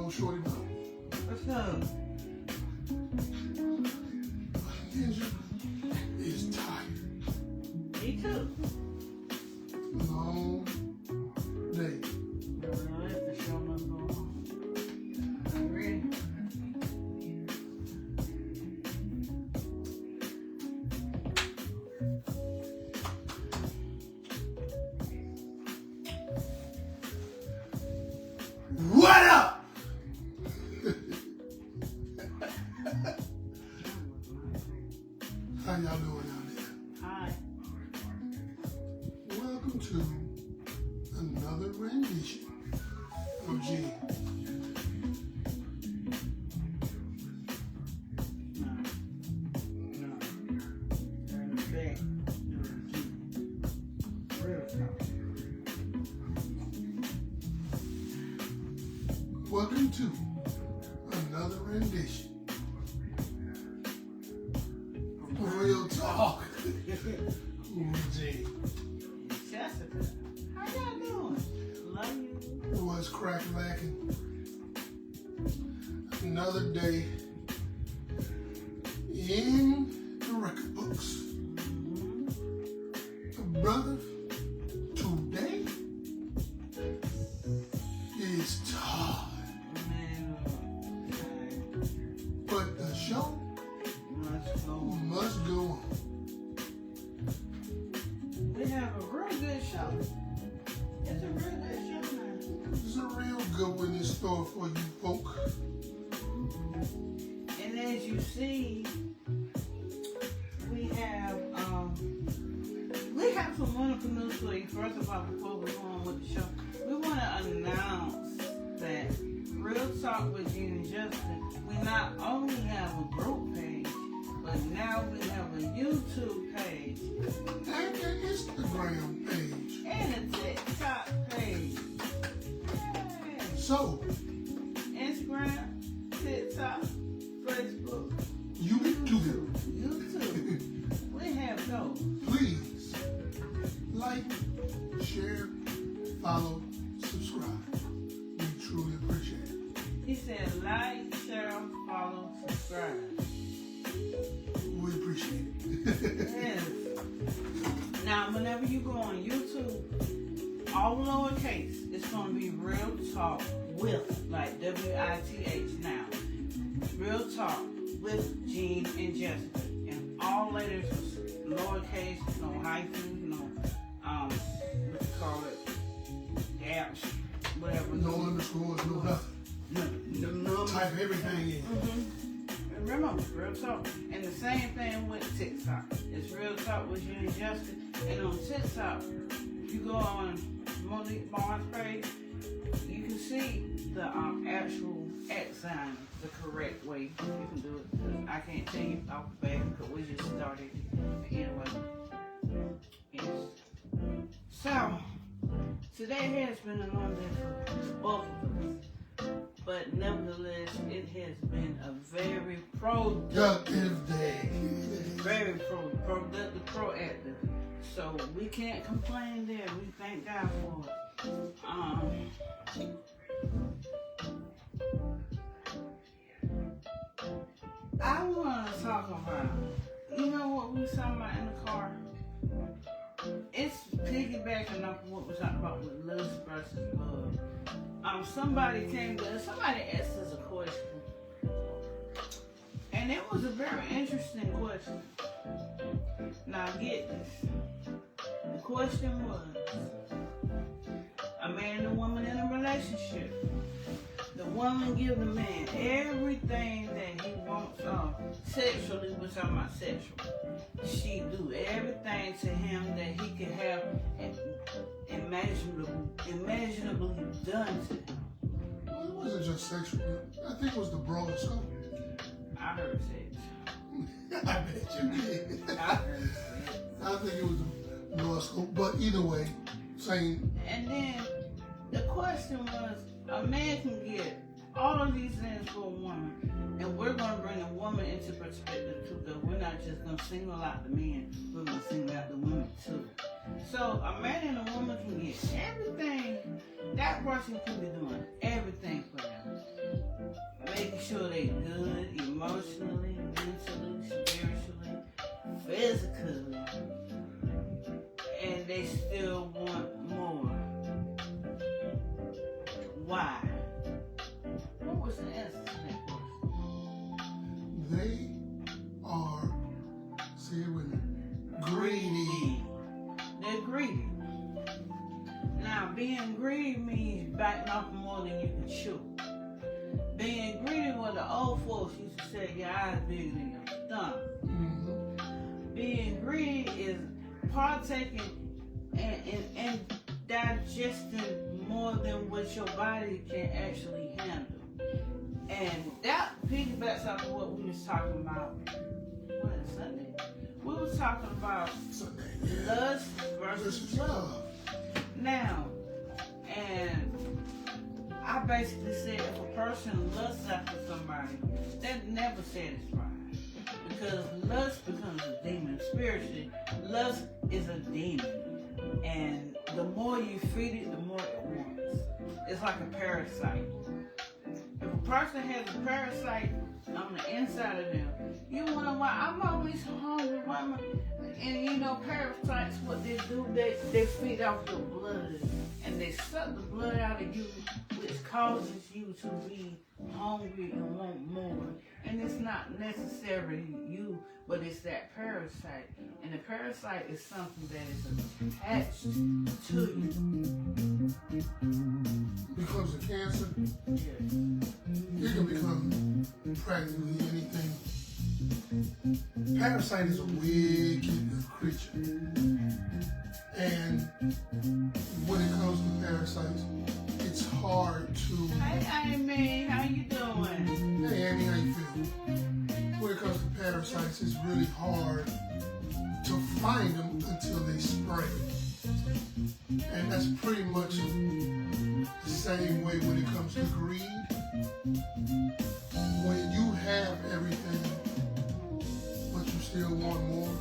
Shorty Bro. What's up? Ninja is tired. Me too. Long day. The show must go on. I'm ready. What up? How y'all doing out there? Hi. Welcome to another rendition of Gene. No. In fact, real talk. Welcome to another rendition of Real Talk with Gene. Jessica, how y'all doing? Love you. What's crack lacking? Another day in the record books. Brother, today is time. But the show must go on. We have a real good show. It's a real good show now. There's a real good one in store for you folk. And as you see, we have some wonderful news for you. First of all, before we go on with the show, we want to announce that Real Talk with Gene and Jessica, we not only have a group page, but now we have a YouTube page And an Instagram page. and a TikTok page. Yay. So, Instagram, TikTok, Facebook, YouTube. YouTube. We have those. Please like, share, follow, subscribe. We truly appreciate it. He said like, share, follow, subscribe. We appreciate it. Yes. Now, whenever you go on YouTube, all lowercase, it's going to be Real Talk with, like WITH now. Real Talk with Gene and Jessica. And all letters are lowercase, no hyphens, no, what you call it, dash, whatever. No underscores, no nothing. No. Type everything in. And remember, Real Talk. And the same thing with TikTok. It's Real Talk with Gene and Jessica. And on TikTok, if you go on Monique Barnes' page, you can see the actual X sign the correct way. You can do it. I can't tell you off the bat because we just started anyway. Yes. So, today has been a long day for both of us. But nevertheless, it has been a very Productive day. very productive, proactive. So we can't complain there. We thank God for it. I want to talk about, you know what we were talking about in the car? It's piggybacking off of what we were talking about with lust versus love. Somebody asked us a question. And it was a very interesting question. Now get this. The question was, a man and a woman in a relationship. The woman gives the man everything that he wants sexually, we're talking about sexual. She do everything to him that he could have imaginably done to him. Well, it wasn't just sexual. I think it was the broader scope. I heard sex. I bet you did. I heard sex. I think it was the broader scope. But either way, saying. And then the question was, a man can get all of these things for a woman, and we're going to bring a woman into perspective too, because we're not just going to single out the men, we're going to single out the women too. So a man and a woman can get everything. That person can be doing everything for them. Making sure they're good emotionally, mentally, spiritually, physically. And they still want more. Why? What was the answer to that question? They are, say it with me, greedy. They're greedy. Now, being greedy means biting off more than you can chew. Being greedy, what the old folks used to say, your eyes bigger than your stomach. Mm-hmm. Being greedy is partaking and digesting more than what your body can actually handle. And that piggybacks off of what we was talking about. What is Sunday? We was talking about lust versus love. Now, and I basically said if a person lusts after somebody, that never satisfies. Because lust becomes a demon. Spiritually, lust is a demon. And the more you feed it, the more it wants. It's like a parasite. If a person has a parasite on the inside of them, you wonder why I'm always hungry. Why am I? And you know, parasites, what they do, they feed off your blood. And they suck the blood out of you, which causes you to be hungry and want more. And it's not necessarily you, but it's that parasite. And the parasite is something that is attached to you. Becomes a cancer. Yes. It can become practically anything. Parasite is a wicked creature. And when it comes to parasites, it's hard to... Hey, Amy, how you doing? Hey, Amy, how you feel? When it comes to parasites, it's really hard to find them until they spread. And that's pretty much the same way when it comes to greed. When you have everything, but you still want more,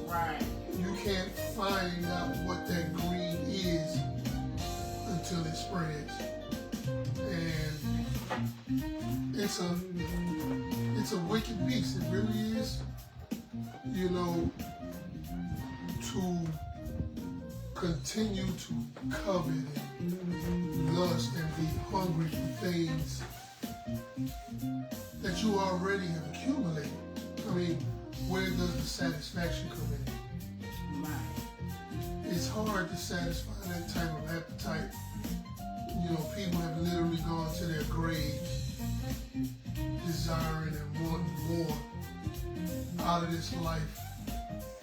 Right. you can't find out what that greed is until it spreads. And it's a wicked beast. It really is. You know, to continue to covet and lust and be hungry for things that you already have accumulated. I mean, where does the satisfaction come in? Right. It's hard to satisfy that type of appetite. You know, people have literally gone to their graves desiring and wanting more out of this life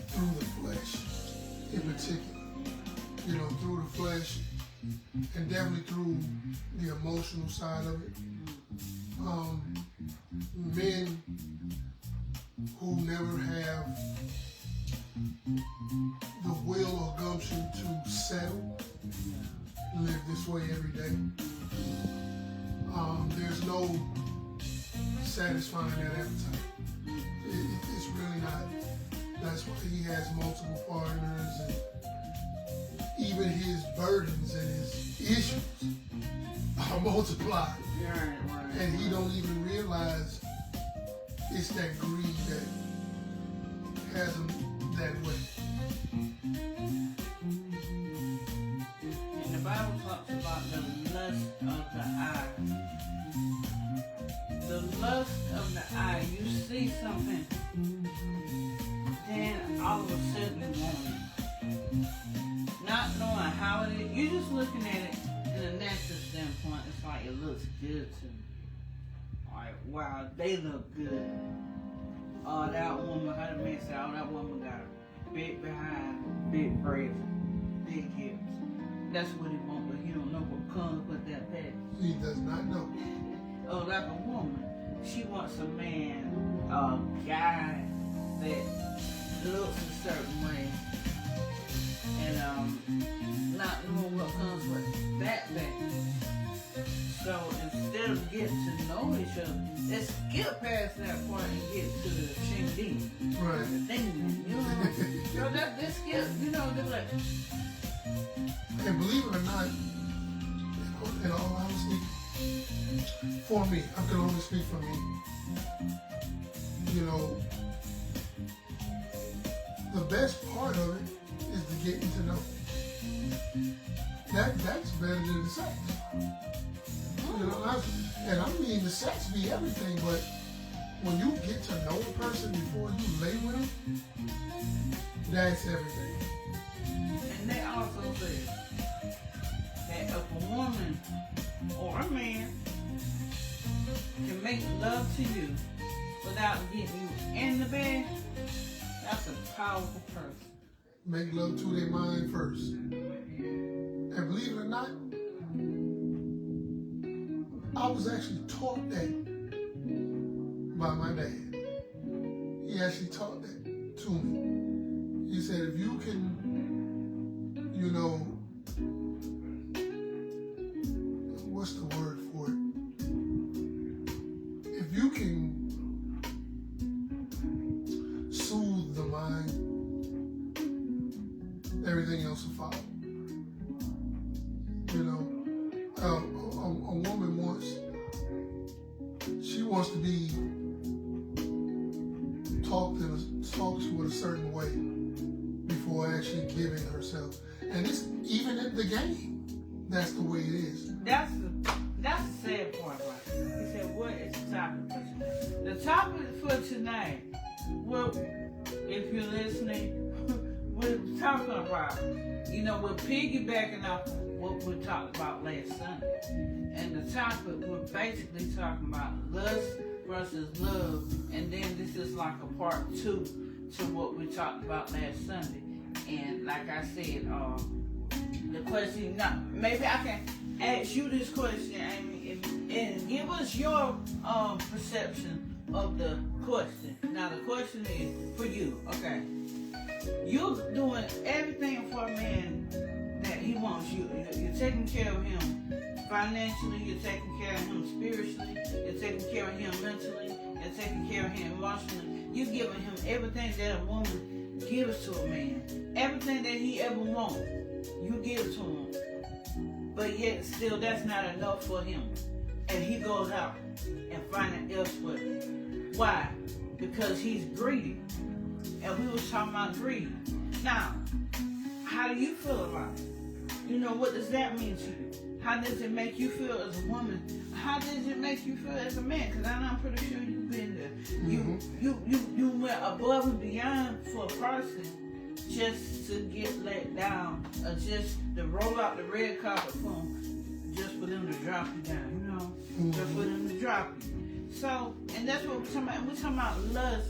through the flesh in particular. You know, through the flesh and definitely through the emotional side of it. Men who never have the will or gumption to settle live this way every day. There's no satisfying that appetite. It's really not. That's why he has multiple partners, and even his burdens and his issues are multiplied. Right. And he don't even realize it's that greed that has him that way. And the Bible talks about the lust of the eye. The lust of the eye. You see something, then all of a sudden you want it. Not knowing how it is. You're just looking at it in a natural standpoint. It's like it looks good to me. Like, wow, they look good. Oh, that woman, how the man say, oh, that woman got big behind, big braids, big hips. That's what he wants, but he don't know what comes with that package. He does not know. Oh, like a woman, she wants a man, a guy that looks a certain way, and not knowing what comes with that package. So instead of getting to know each other, let's skip past that point and get to the ching-ding. Right. The thing, you know, that skip, you know, they're like. And believe it or not, in all honesty, for me, I can only speak for me. You know, the best part of it is the getting to know. That's better than the sex. You know, and I mean the sex be everything, but when you get to know a person before you lay with them, that's everything. And they also say that if a woman or a man can make love to you without getting you in the bed, that's a powerful person. Make love to their mind first. And believe it or not, I was actually taught that by my dad. He actually taught that to me. He said, if you can, you know, what's the word for it? If you can soothe the mind, everything else will follow. You know, a woman wants to be talked to in a certain way before actually giving herself. And it's even in the game, that's the way it is. That's the sad part about it. He said, what is the topic for tonight? The topic for tonight, well, if you're listening, we're talking about, you know, we're piggybacking off what we talked about last Sunday. And the topic, we're basically talking about lust versus love. And then this is like a part 2 to what we talked about last Sunday. And like I said, the question, now, maybe I can ask you this question, Amy, and give us your perception of the question. Now, the question is for you, okay? You're doing everything for a man that he wants. You're taking care of him financially, you're taking care of him spiritually, you're taking care of him mentally, you're taking care of him emotionally. You're giving him everything that a woman gives to a man. Everything that he ever wants, you give to him. But yet still that's not enough for him. And he goes out and finds it elsewhere. Why? Because he's greedy. And we was talking about greed. Now, how do you feel about it? You know, what does that mean to you? How does it make you feel as a woman? How does it make you feel as a man? Because I'm pretty sure you've been there. Mm-hmm. You went above and beyond for a person just to get let down, or just to roll out the red carpet for them, just for them to drop you down, you know? Mm-hmm. Just for them to drop you. So, and that's what we're talking about. We're talking about lust.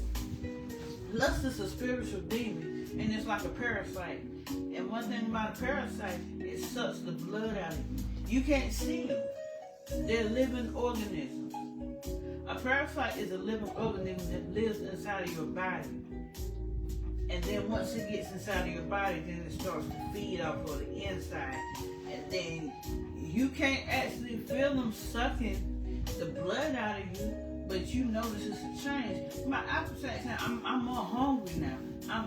Lust is a spiritual demon, and it's like a parasite. And one thing about a parasite, it sucks the blood out of you. You can't see them. They're living organisms. A parasite is a living organism that lives inside of your body. And then once it gets inside of your body, then it starts to feed off of the inside. And then you can't actually feel them sucking the blood out of you, but you notice it's a change. My appetite, I'm more hungry now. I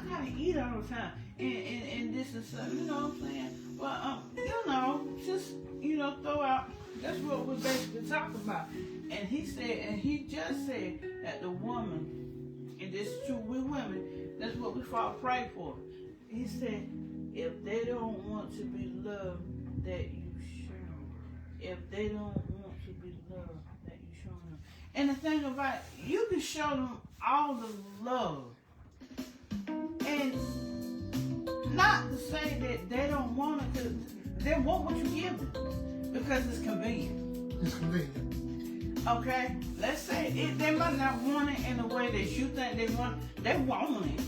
gotta eat all the time. And this is something, you know what I'm saying? Well, just, throw out, that's what we're basically talking about. And he just said that the woman, and this is true with women, that's what we fall prey for. He said, if they don't want to be loved, that you show them. If they don't want to be loved, that you show them. And the thing about it, you can show them all the love. And not to say that they don't want it, because they want what you give them, because it's convenient. It's convenient. Okay? Let's say they might not want it in the way that you think they want it. They want it.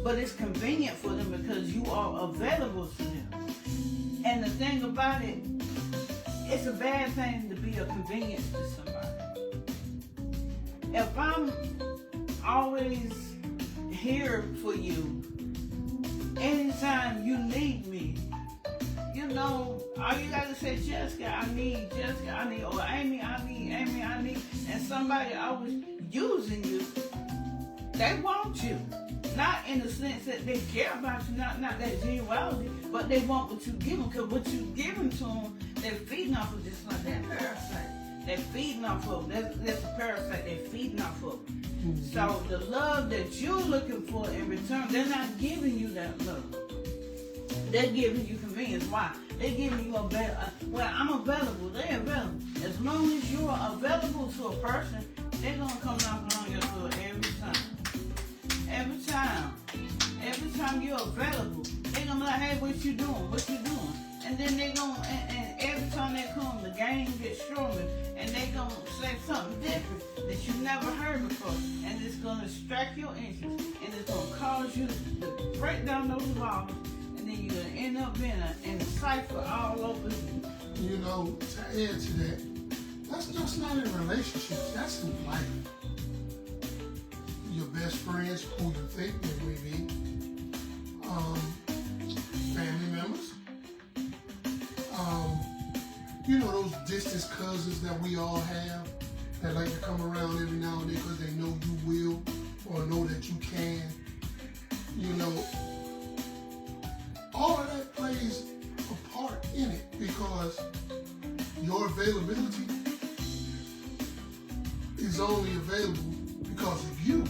but it's convenient for them because you are available to them. And the thing about it, it's a bad thing to be a convenience to somebody. If I'm always here for you, anytime you need me, you know, all you gotta say, Jessica, I need, or Amy, I need, and somebody always using you, they want you. Not in the sense that they care about you, not that genuality, but they want what you give them, because what you giving to them, they're feeding off of, just like that parasite. They're feeding off of, that's a parasite they're feeding off of. Mm-hmm. So the love that you're looking for in return, they're not giving you that love. They're giving you convenience. Why? They're giving you well, I'm available. They're available. As long as you're available to a person, they're going to come knocking on your door every time. Every time. Every time you're available, they're going to be like, hey, what you doing? What you doing? And then they're going to, and every time they come, the game gets stronger, and they're going to say something different that you never heard before. And it's going to strike your interest, and it's going to cause you to break down those walls. Then you're going to end up being in a cipher all over. You know, to add to that, that's just not in relationships, that's in life. Your best friends, who you think they may be, family members, you know, those distant cousins that we all have that like to come around every now and then because they know you will or know that you can, you know. All of that plays a part in it because your availability is only available because of you.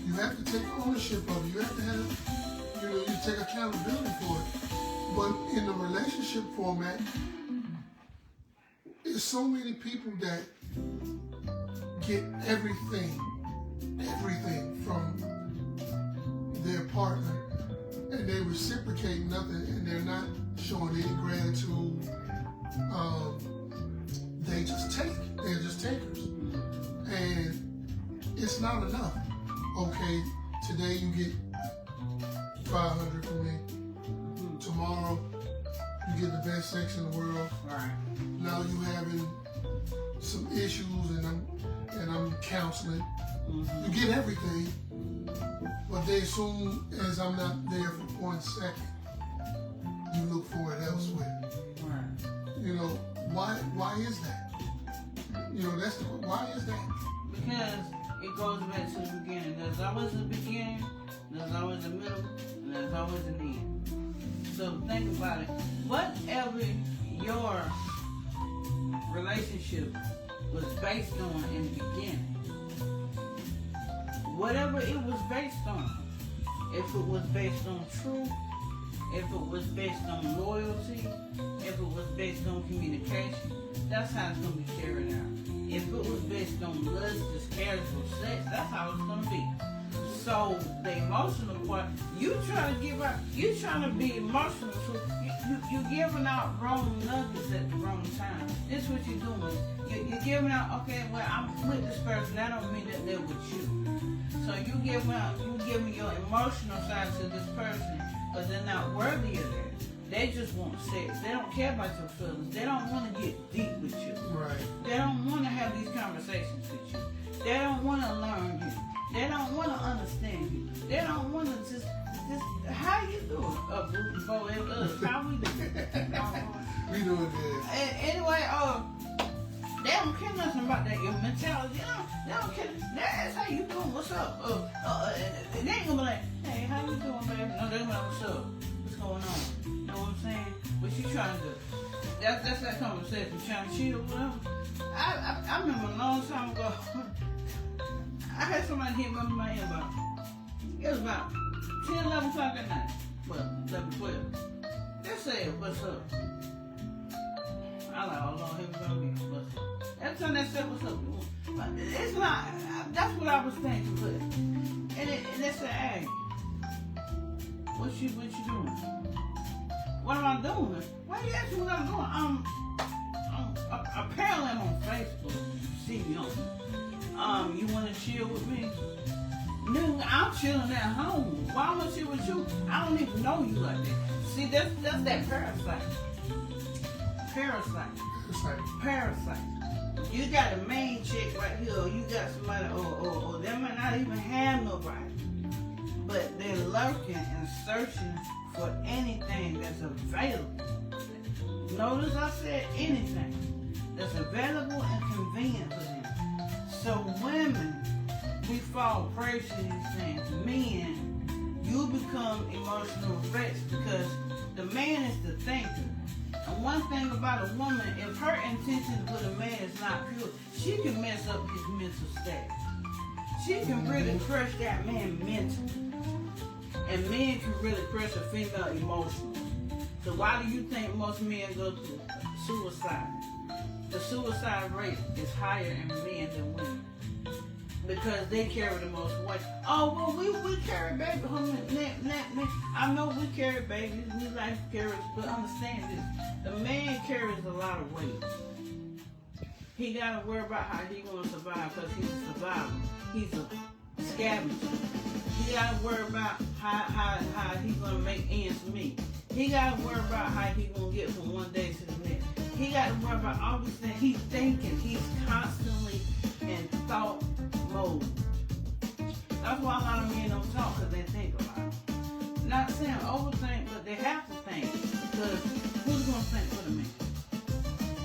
You have to take ownership of it. You have to have, you know, you take accountability for it. But in the relationship format, there's so many people that get everything from their partner, and they reciprocate nothing, and they're not showing any gratitude. They just take. They're just takers, and it's not enough. Okay, today you get 500 from me. Tomorrow you get the best sex in the world. Right. Now you having some issues, and I'm counseling. Mm-hmm. You get everything. But then as soon as I'm not there for 1 second, you look for it elsewhere. Right. You know, why is that? You know, why is that? Because it goes back to the beginning. There's always a beginning, there's always a middle, and there's always an end. So think about it. Whatever your relationship was based on in the beginning, whatever it was based on, if it was based on truth, if it was based on loyalty, if it was based on communication, that's how it's going to be carried out. If it was based on lust, just casual sex, that's how it's going to be. So the emotional part, you trying to give out, you trying to be emotional, so you're giving out wrong nuggets at the wrong time. This is what you're doing. You're giving out, okay, well, I'm with this person, that don't mean that they're with you. So you giving your emotional side to this person, but they're not worthy of that. They just want sex. They don't care about your feelings. They don't want to get deep with you. Right. They don't want to have these conversations with you. They don't want to learn you. They don't want to understand you. They don't want to just how you doing? How we doing? We doing good. Anyway, they don't care nothing about that, your mentality. They don't care. That's how you doing. What's up? And they ain't gonna be like, hey, how you doing, baby? No, they're gonna be like, what's up? What's going on? You know what I'm saying? What you trying to do? That's that conversation. Trying to cheat or whatever. I remember a long time ago, I had somebody hit me up in my inbox. It was about 10, 11 o'clock at night. Well, 11, 12. They said, what's up? I like, oh Lord, here we go again. What's up? Every time they said, what's up? But it's not, that's what I was thinking, but, and they said, hey, what you doing? What am I doing? Why you asking what I'm doing? Apparently I'm on Facebook. You see me on. You want to chill with me? Nigga, I'm I'm chilling at home. Why am I chill with you? I don't even know you like that. See, that's that parasite. Parasite. You got a main chick right here, or you got somebody, or they might not even have nobody. But they're lurking and searching for anything that's available. Notice I said anything that's available and convenient for them. So women, we fall prey to these things. Men, you become emotional wrecks because the man is the thinker. And one thing about a woman, if her intention for the man is not pure, she can mess up his mental state. She can really crush that man mentally. And men can really crush a female emotionally. So why do you think most men go to suicide? The suicide rate is higher in men than women. Because they carry the most weight. Oh, well, we carry baby. I know we carry babies. We like carry, but understand this. The man carries a lot of weight. He got to worry about how he going to survive because he's a survivor. He's a scavenger. He got to worry about how he going to make ends meet. He got to worry about how he going to get from one day to the next. He got to worry about all these things. He's thinking. He's constantly in thought mode. That's why a lot of men don't talk, because they think a lot. Not saying overthink, but they have to think. Because who's going to think for the man?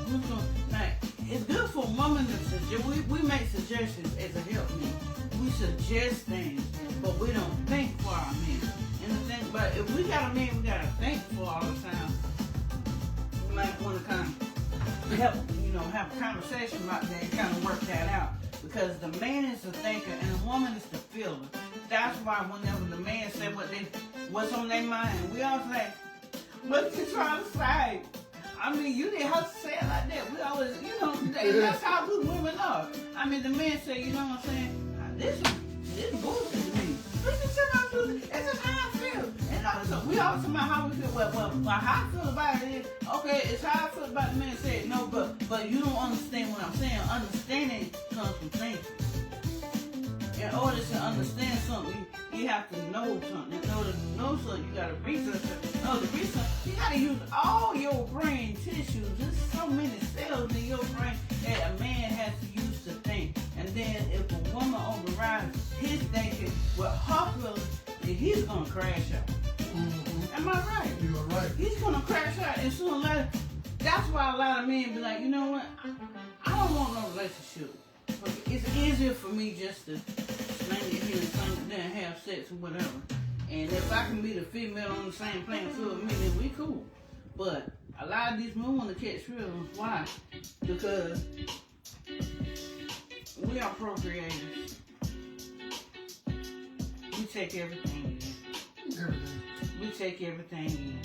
Who's going to, like, it's good for a woman to suggest. We make suggestions as a help me. We suggest things, but we don't think for our men. And the thing, but if we got a man we got to think for all the time, we might want to kind of help, have a conversation about that and kind of work that out. Because the man is the thinker and the woman is the feeler. That's why whenever the man say what's on their mind, we all say, what you trying to say? I mean, you didn't have to say it like that. We always, that's how we women are. I mean, the man say, you know what I'm saying? This bullshit to me. It's just how I feel. And so we always talk about how we feel. Well, how I feel about it is, okay, it's how I feel about the man saying no, but you don't understand what I'm saying. Understanding comes from thinking. In order to understand something, you have to know something. In order to know something, you gotta research it. In order to research, you gotta use all your brain tissues. There's so many cells in your brain that a man has to use to think. And then if a woman overrides his thinking with her feelings, then he's gonna crash out. Mm-hmm. Am I right? You are right. He's gonna crash out, and sooner or later, that's why a lot of men be like, you know what? I don't want no relationship. It's easier for me just to slang it here and slang it there and have sex or whatever. And if I can be the female on the same playing field with me, then we cool. But a lot of these men want to catch feelings. Why? Because we are procreators. We take everything in. We take everything in.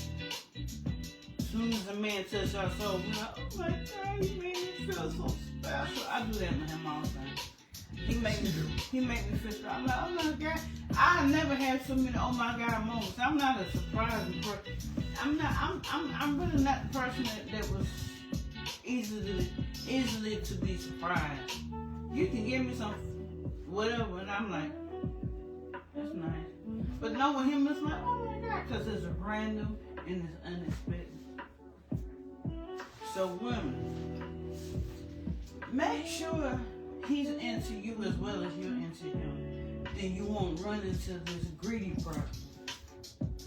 As soon as a man touches our soul, we're like, oh my God, he made me feel so special. I do that with him all the time. He make me feel special. I'm like, oh my God. I never had so many oh my God moments. I'm not a surprising person. I'm really not the person that was easily to be surprised. You can give me some whatever, and I'm like, that's nice. But knowing him, it's like, oh my God, because it's random and it's unexpected. So women, make sure he's into you as well as you're into him. Then you won't run into this greedy problem.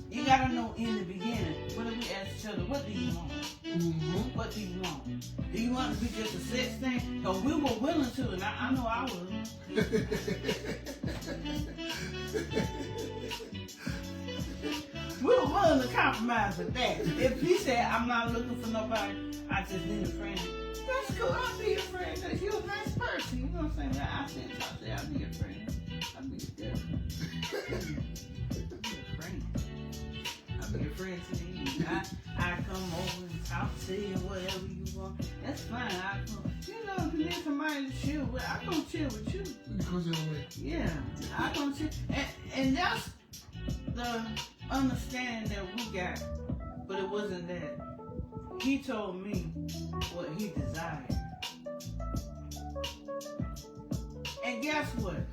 You gotta know in the beginning, what do we ask each other, what do you want? Mm-hmm. What do you want? Do you want it to be just a sex thing? Because we were willing to, and I know I was. We were willing to compromise with that. If he said, I'm not looking for nobody, I just need a friend. That's cool, I'll be your friend, because you're a nice person. You know what I'm saying? I said, I'll be your friend. I'll be your friend. I'll be your friend to you. I come over and talk to you, whatever you want. That's fine. I come. If you need somebody to chill with, I come chill with you. Yeah, I come chill. And that's the understanding that we got. But it wasn't that. He told me what he desired. And guess what?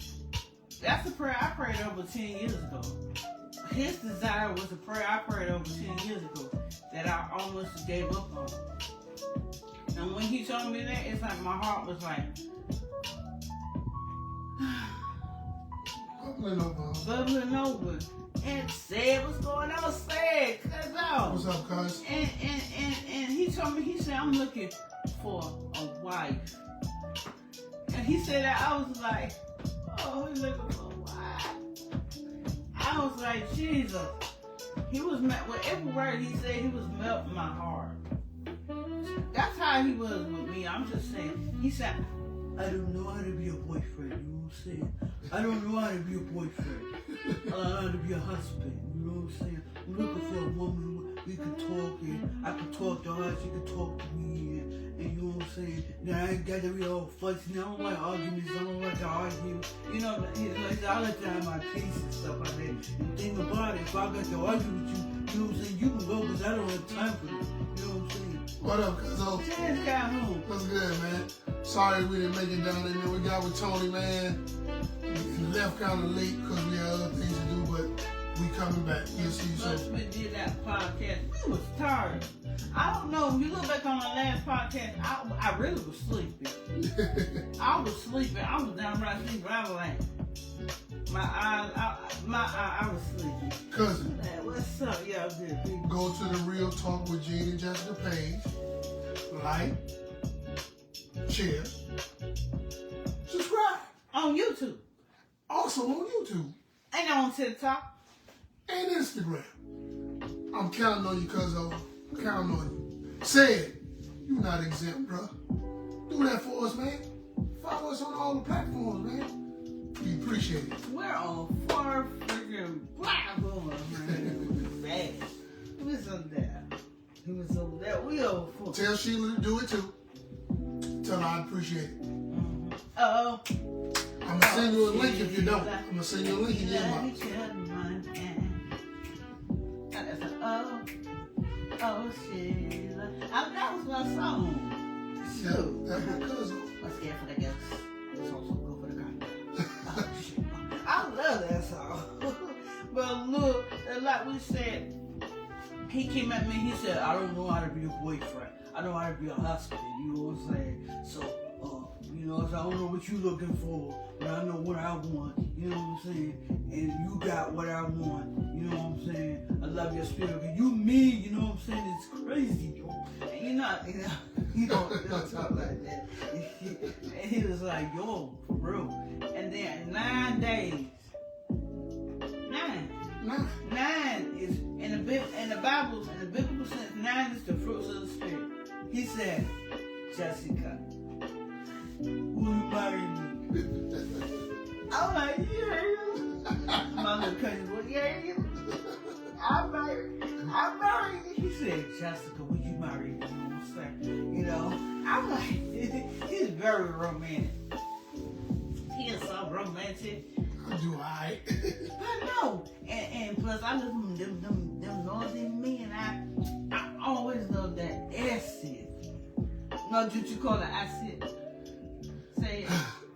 That's a prayer I prayed over 10 years ago. His desire was a prayer I prayed over 10 years ago that I almost gave up on. And when he told me that, it's like my heart was like bubbling over. And said, what's going on? Said, cuz out. What's up, cuz? And he told me, he said, I'm looking for a wife. And he said that, I was like, oh, he's looking for a wife. I was like, Jesus. He was with every word he said, he was melting my heart. That's how he was with me. I'm just saying. He said, I don't know how to be a boyfriend. You know what I'm saying? I don't know how to be a boyfriend. I don't know how to be a husband. You know what I'm saying? I'm looking for a woman we can talk and I can talk to her, she can talk to me, and you know what I'm saying? Now I ain't got to be all fussy. I don't like arguments. I don't like to argue. You know, like all the time my peace and stuff like that. And the thing about it, if I got to argue with you, you know what I'm saying? You can go because I don't have time for this. You know what I'm saying? What up, cuzzo? Just got home. What's good, man? Sorry we didn't make it down there, man. We got with Tony, man. We left kind of late because we had other things to do, but we coming back. You'll see you Once soon. we did that podcast, we was tired. I don't know. If you look back on the last podcast, I really was sleepy. I was sleeping. I was downright sleeping. I was like, I was sleepy. Cousin. Man, what's up, y'all good people? Go to the Real Talk with Gene and Jessica page. Like, share, subscribe. On YouTube. Also on YouTube. And on TikTok. And Instagram. I'm counting on you, cuzzo. Counting on you. Say it. You're not exempt, bro. Do that for us, man. Follow us on all the platforms, man. We appreciate it. We're on 4 freaking platforms, man. Bad. Who was on there? Who was over there? We over 4. Tell Sheila to do it too. Tell her I appreciate it. Oh. I'm gonna send you a link if you don't. I'm gonna send you a link in your inbox. Oh, Sheila. That was my song. Yeah, that's my cousin. I'm scared for the ghost. It's also good for the gun. Oh, shit. I love that song. But look, like we said, he came at me, he said, I don't know how to be a boyfriend. I don't know how to be a husband. You know what I'm saying? So, you know, so I don't know what you looking for, but I know what I want. You know what I'm saying? And you got what I want. You know what I'm saying? I love your spirit. You me, you know what I'm saying? It's crazy, yo. And you don't talk like that. And he was like, yo, for real. And then 9 days. 9 is in the Bible, in the biblical sense, 9 is the fruits of the spirit. He said, Jessica, will you marry me? I'm like, yeah. My little cousin was, yeah. I'm married. He said, Jessica, would you marry me? You know what I'm saying? You know, I'm like, he's very romantic. He is so romantic. I do alright. I know. And plus, I love them northern men. I always love that acid. No, did you call it acid? Say it.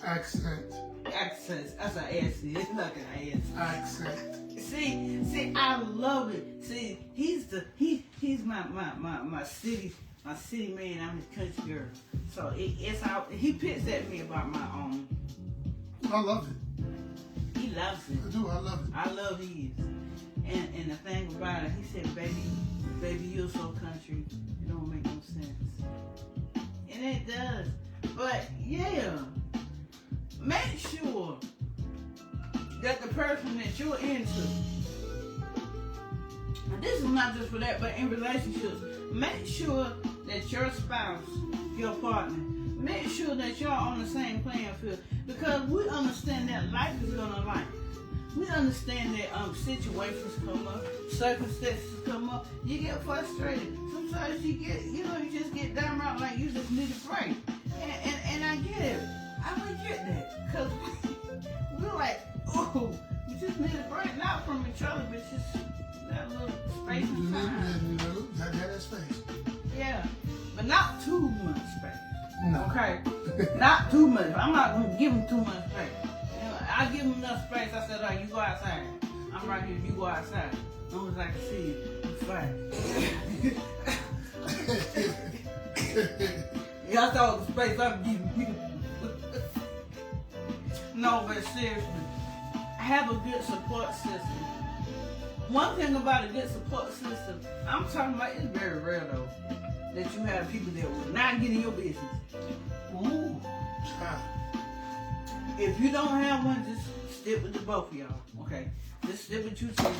Accent. Accents. That's an acid. It's like an acid. Accent. See, I love it. See, he's my city man. I'm his country girl. So it's how he picks at me about my own. I love it. He loves it. I do. I love it. I love his. And the thing about it, he said, baby, you're so country. It don't make no sense. And it does. But yeah, make sure that the person that you're into, and this is not just for that, but in relationships, make sure that your spouse, your partner, make sure that y'all on the same playing field. Because we understand that life is gonna life. We understand that situations come up, circumstances come up. You get frustrated. Sometimes you just get downright like you just need a break. And I get it. I would get that. Because we're like, oh, we just need a break. Not from each other, but just that little space and time. That space. Yeah. But not too much space. No. Okay? Not too much. I'm not going to give him too much space. You know, I I give him enough space. I said, you go outside. I'm right here. You go outside. As long as I can see you, I'm fine. Y'all saw the space I'm giving you. No, but seriously, have a good support system. One thing about a good support system, I'm talking about, it's very rare though, that you have people that will not get in your business. Ooh. If you don't have one, just stick with the both of y'all, okay? Just stick with you two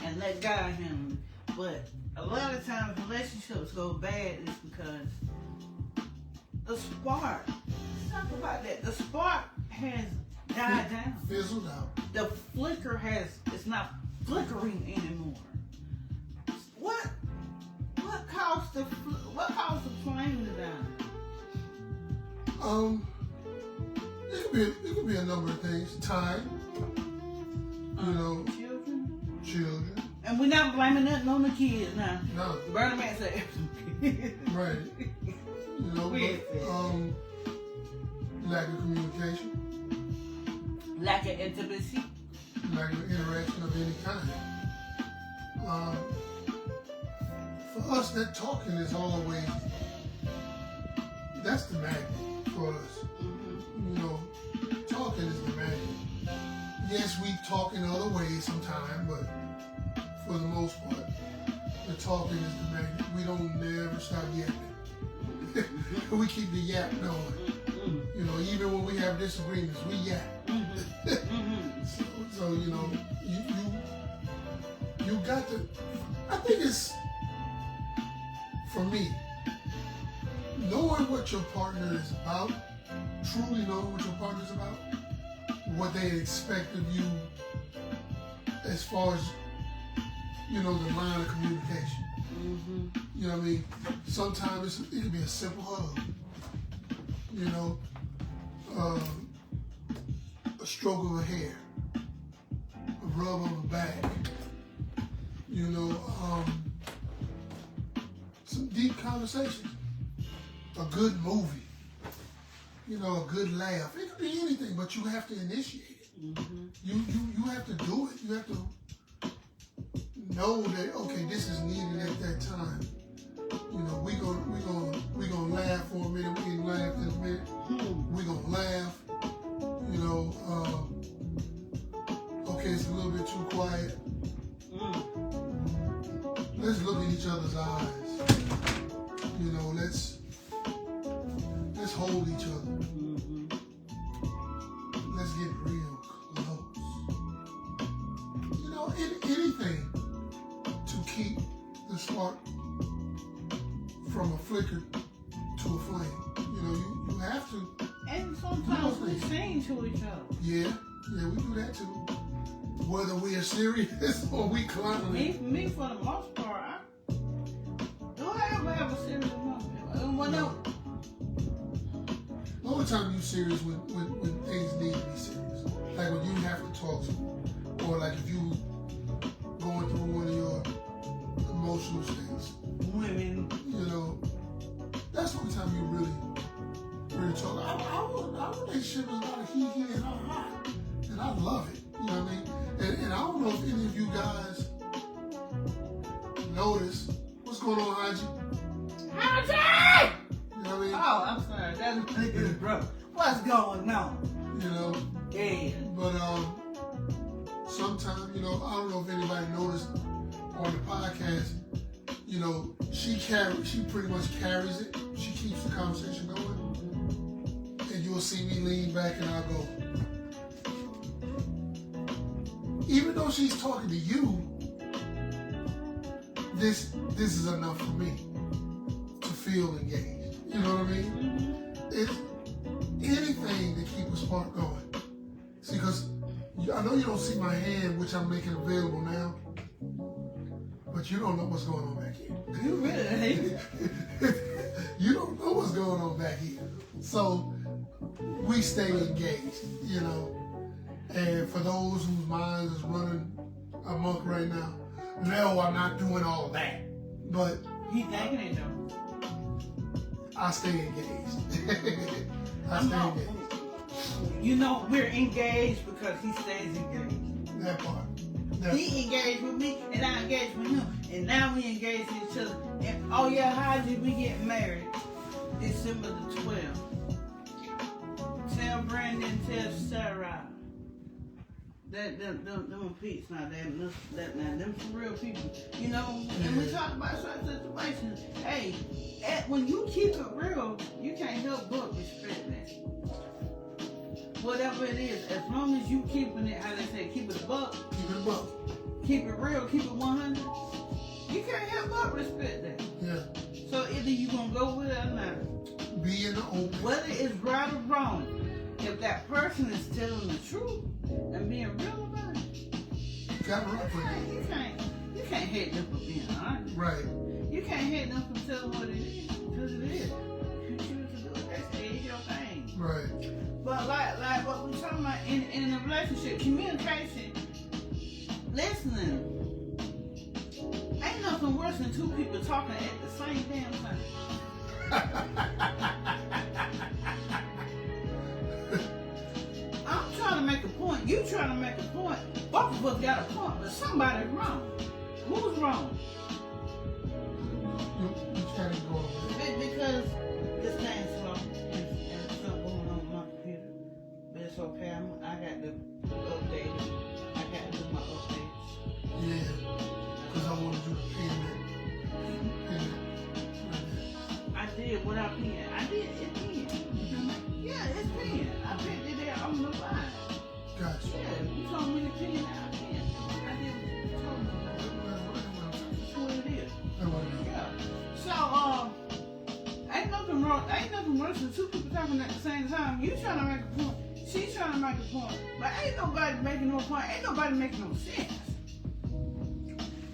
and let God handle it. But a lot of times relationships go bad is because the spark, let's talk about that. The spark has died down. Fizzled out. The flicker it's not flickering anymore. What caused the flame to die? It could be a number of things. Time. Children. And we're not blaming nothing on the kids now. No. Bernie Mac said right. Lack of communication. Lack of intimacy. Lack of interaction of any kind. For us, that talking is always, that's the magnet for us. Mm-hmm. Talking is the magnet. Yes, we talk in other ways sometimes, but for the most part, the talking is the magnet. We don't never stop yapping. We keep the yap going. Even when we have disagreements, we yap. So you got to, I think it's, for me, knowing what your partner is about, truly knowing what your partner is about, what they expect of you as far as, the line of communication. Mm-hmm. You know what I mean? Sometimes it can be a simple hug. A stroke of a hair, a rub on the back, some deep conversation, a good movie, a good laugh. It could be anything, but you have to initiate it. Mm-hmm. You have to do it. You have to know that, okay, this is needed at that time. We gonna laugh for a minute. We can laugh in a minute. We gonna laugh. Okay, it's a little bit too quiet. Let's look in each other's eyes. Let's hold each other. Let's get real close. Anything to keep the spark from a flicker to a flame. You have to. And sometimes we sing to each other. Yeah, we do that too. Whether we are serious or we clowning. Me for the most part, do I ever have a serious moment? The only time you're serious when things need to be serious. Like when you have to talk to them. Or like if you going through one of your emotional states. Women. That's the only time you really talk. Our relationship is not a he and ha. And I love it. You know what I mean? And I don't know if any of you guys notice what's going on, Haji. Haji! You know what I mean? Oh, I'm sorry. That's his brother. What's going on? Yeah. But sometimes, I don't know if anybody noticed on the podcast, she pretty much carries it. She keeps the conversation going. And you'll see me lean back and I'll go. Even though she's talking to you, this is enough for me to feel engaged. You know what I mean? It's anything to keep a spark going. See, because I know you don't see my hand, which I'm making available now, but you don't know what's going on back here. You really? You don't know what's going on back here. So we stay engaged, And for those whose minds is running amok right now, no, I'm not doing all of that. But he's thinking it though. I stay engaged. I stay engaged. You know, we're engaged because he stays engaged. That part. He engaged with me, and I engaged with him, and now we engage with each other. And oh yeah, how did we get married? December the 12th. Tell Brandon, tell Sarah. Them peeps now, them some real people, you know. And we talk about certain situations. Hey, when you keep it real, you can't help but respect that. Whatever it is, as long as you keeping it, how they say, keep it a buck. Keep it a buck. Keep it real, keep it 100. You can't help but respect that. Yeah. So either you gonna go with it or not. Be in the open. Whether it's right or wrong, if that person is telling the truth and being real about it, You got to rock with it. you can't hate them for being honest. Right. You can't hate them for telling what it is, because it is. If you choose to do it, that's your thing. Right. But like what we're talking about in a relationship, communication, listening. Ain't nothing worse than two people talking at the same damn time. I'm trying to make a point. You trying to make a point. Both of us got a point, but somebody's wrong. Who's wrong? You can't go over it. Because this thing's slow and something going on with my computer. But it's okay. I got to update it. I got to do my updates. Yeah. Because I wanted you to pin it. I did without pen. I did. It's pen. Yeah, it's pen. I pinned it there on the line. Gotcha. Yeah, you told me to pin it. I pinned it. I did what you told me. That's what it is. Yeah. So, ain't nothing wrong. Ain't nothing worse than two people talking at the same time. You trying to make a point. She's trying to make a point. But ain't nobody making no point. Ain't nobody making no sense.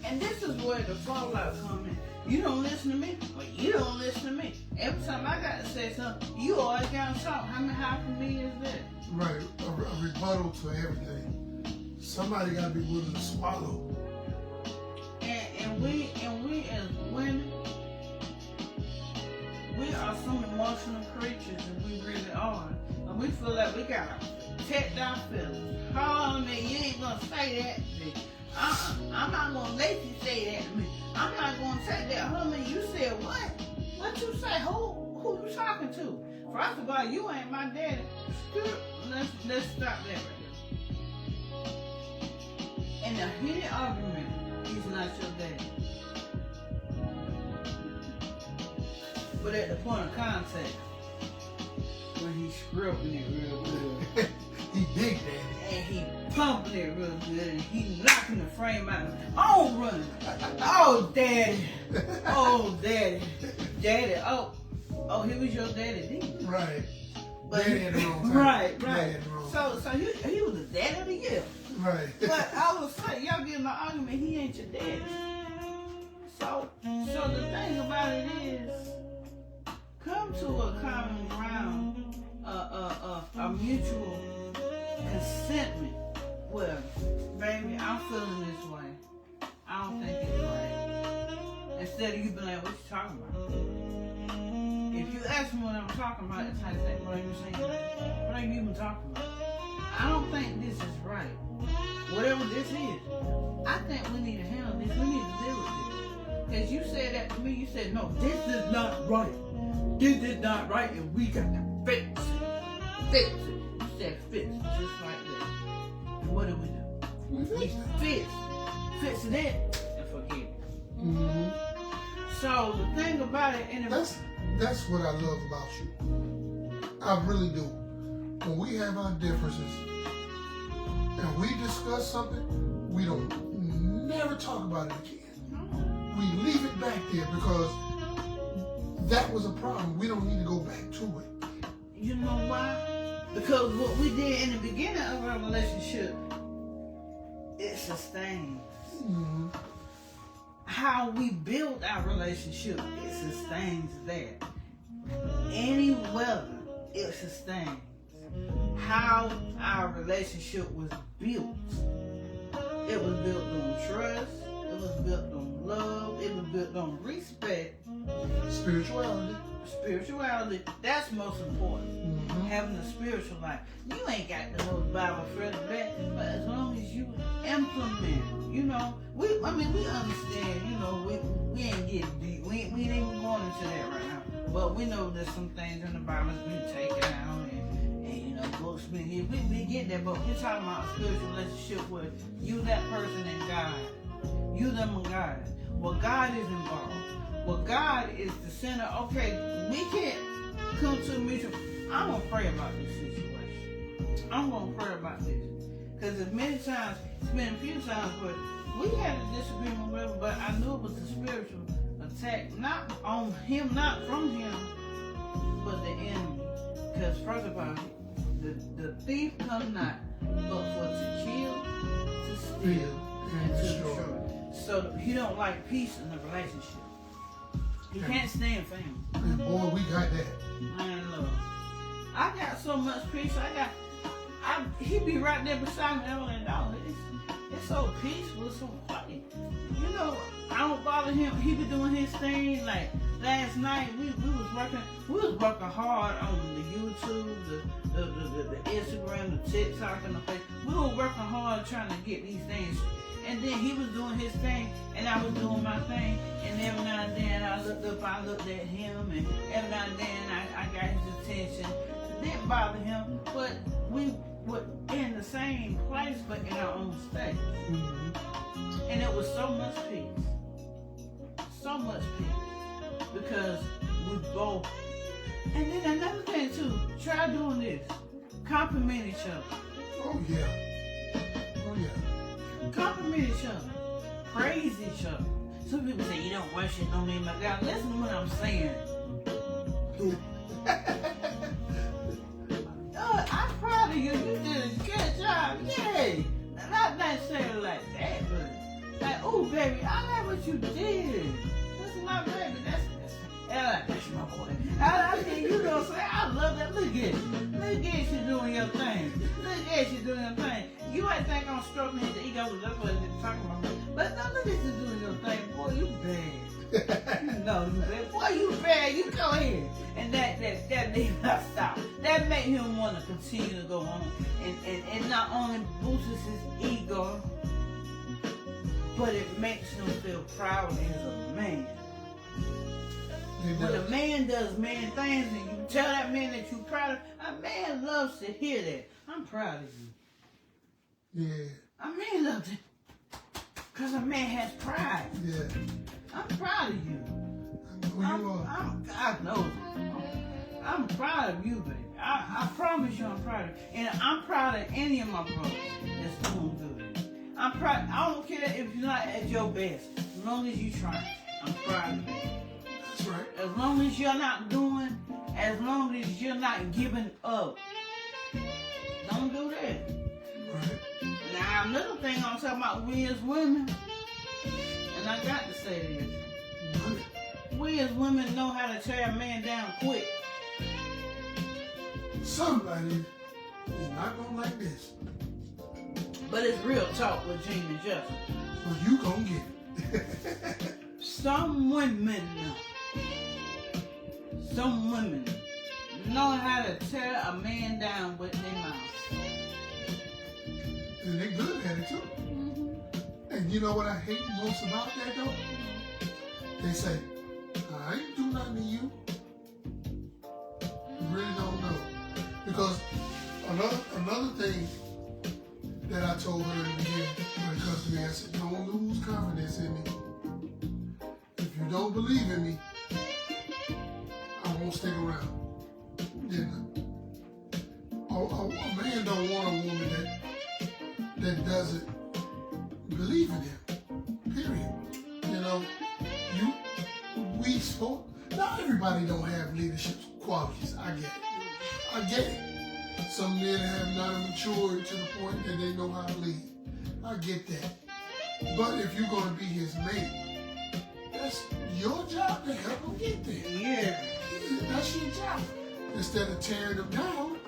And this is where the fallout comes in. You don't listen to me, or you don't listen to me. Every time I got to say something, you always got to talk. How for me is that? Right. A rebuttal to everything. Somebody got to be willing to swallow. And we as women, we are some emotional creatures, and we really are. And we feel like we gotta protect our feelings. Oh man, you ain't gonna say that to me. I'm not gonna let you say that to me. I'm not gonna say that, homie. You said what? What you say? Who you talking to? First of all, you ain't my daddy. Let's stop that right there. In a heated argument, he's not your daddy. But at the point of contact, when he's scrubbing it real good, He big daddy. and he pumping it real good, and he knocking the frame out. Oh, running. Oh, daddy. Oh, daddy. Daddy. Oh, he was your daddy, then. Right. But Daddy at the wrong time. Right. Daddy at the wrong time. So he was the daddy of the year. Right. But I was saying, y'all get in an argument, he ain't your daddy. So the thing about it is, come to a common ground, a mutual consentment. Well, baby, I'm feeling this way. I don't think it's right. Instead of you being like, what you talking about? If you ask me what I'm talking about, it's how to say, what are you saying? What are you even talking about? I don't think this is right. Whatever this is, I think we need to handle this. We need to deal with this. Because you said that to me, you said, no, this is not right. This is not right, and we got to fix it. Fix it. You said fix it, just like that. And what do? We fix it in and forget it. Mm-hmm. So the thing about it, and that's what I love about you. I really do. When we have our differences and we discuss something, we don't never talk about it again. We leave it back there because that was a problem. We don't need to go back to it. You know why? Because what we did in the beginning of our relationship, it sustains. Mm-hmm. How we built our relationship, it sustains that. Any weather, it sustains. How our relationship was built. It was built on trust. It was built on love. It was built on respect. Spirituality. That's most important. Mm-hmm. Having a spiritual life. You ain't got to know the Bible front to back, but as long as you implement, you know, we understand, you know, we ain't getting deep. We ain't even going into that right now. But we know there's some things in the Bible that's been taken out and you know, books been here. We get that, but we're talking about a spiritual relationship with you, that person, and God. You, them, and God. Well, God is involved. Well, God is the center. Okay, we can't come to a mutual. I'm going to pray about this situation. I'm going to pray about this. Because as many times, it's been a few times where we had a disagreement with him, but I knew it was a spiritual attack, not on him, not from him, but the enemy. Because first of all, the thief comes not, but for to kill, to steal, and to destroy. So he don't like peace in the relationship. He can't stand family. And boy, we got that. Man, look, I got so much peace. He be right there beside me. I'm like, no, it's so peaceful, so quiet. You know, I don't bother him. He be doing his thing. Like last night, we was working hard on the YouTube, the Instagram, the TikTok, and the Facebook. We were working hard trying to get these things. And then he was doing his thing, and I was doing my thing. And every now and then I looked at him, and every now and then I got his attention. It didn't bother him, but we were in the same place, but in our own state. Mm-hmm. And it was so much peace. So much peace. Because we both. And then another thing too, try doing this. Compliment each other. Oh yeah. Oh yeah. Compliment each other. Praise each other. Some people say you don't worship no name of God. Listen to what I'm saying. I'm proud of you. You did a good job. Yay. Not necessarily like that, but like, oh baby, I like what you did. That's my baby. That's my boy. I mean, you know what I'm saying? I love that. Look at you. Look at you doing your thing. Look at you doing your thing. You might think I'm stroking his ego, that's what they're talking about. But no, look at you doing your thing. Boy, you bad. No, you bad. Boy, you bad. You go ahead. And that did not stop. That made him want to continue to go on. And not only boosts his ego, but it makes him feel proud as a man. When a man does man things and you tell that man that you're proud of, a man loves to hear that. I'm proud of you. Yeah. A man loves it. Because a man has pride. Yeah. I'm proud of you. I know you are. God knows it. I'm proud of you, baby. I promise you I'm proud of you. And I'm proud of any of my brothers that's doing good. I'm proud. I don't care if you're not at your best. As long as you try, I'm proud of you. That's right. As long as you're not doing, as long as you're not giving up, don't do that. Right. Now, another thing I'm talking about, we as women, and I got to say this, we as women know how to tear a man down quick. Somebody is not going to like this. But it's real talk with Gene and Jessica. Well, you going to get it. Some women know how to tear a man down with their mouth. And they're good at it too. Mm-hmm. And you know what I hate most about that though? They say, I ain't do nothing to you. You really don't know. Because another thing that I told her in the beginning when it comes to me, I said, don't lose confidence in me. If you don't believe in me, I won't stick around. A man don't want a woman that doesn't believe in him. Period. You know, we spoke. Not everybody don't have leadership qualities. I get it. Some men have not matured to the point that they know how to lead. I get that. But if you're going to be his mate, that's your job to help him get there. Yeah. That's your job. Instead of tearing him down,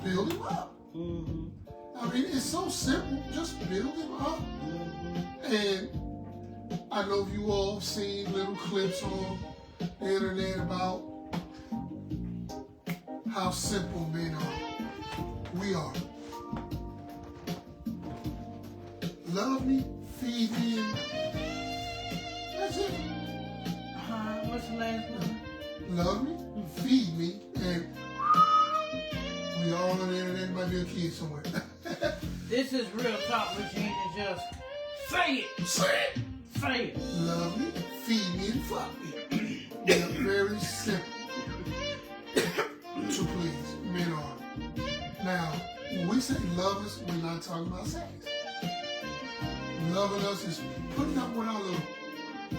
build him up. 'Cause it's so simple. Just build him up. And I know you all have seen little clips on the internet about how simple men are. We are. Love me, feed me, and that's it. What's the last one? Love me, feed me, and we all on the internet. Might be a kid somewhere. This is Real Talk with Gene and Jessica. Say it! Say it! Say it! Love me, feed me, and fuck me. They are very simple to please. Men are. Now, when we say love us, we're not talking about sex. Loving us is putting up with our little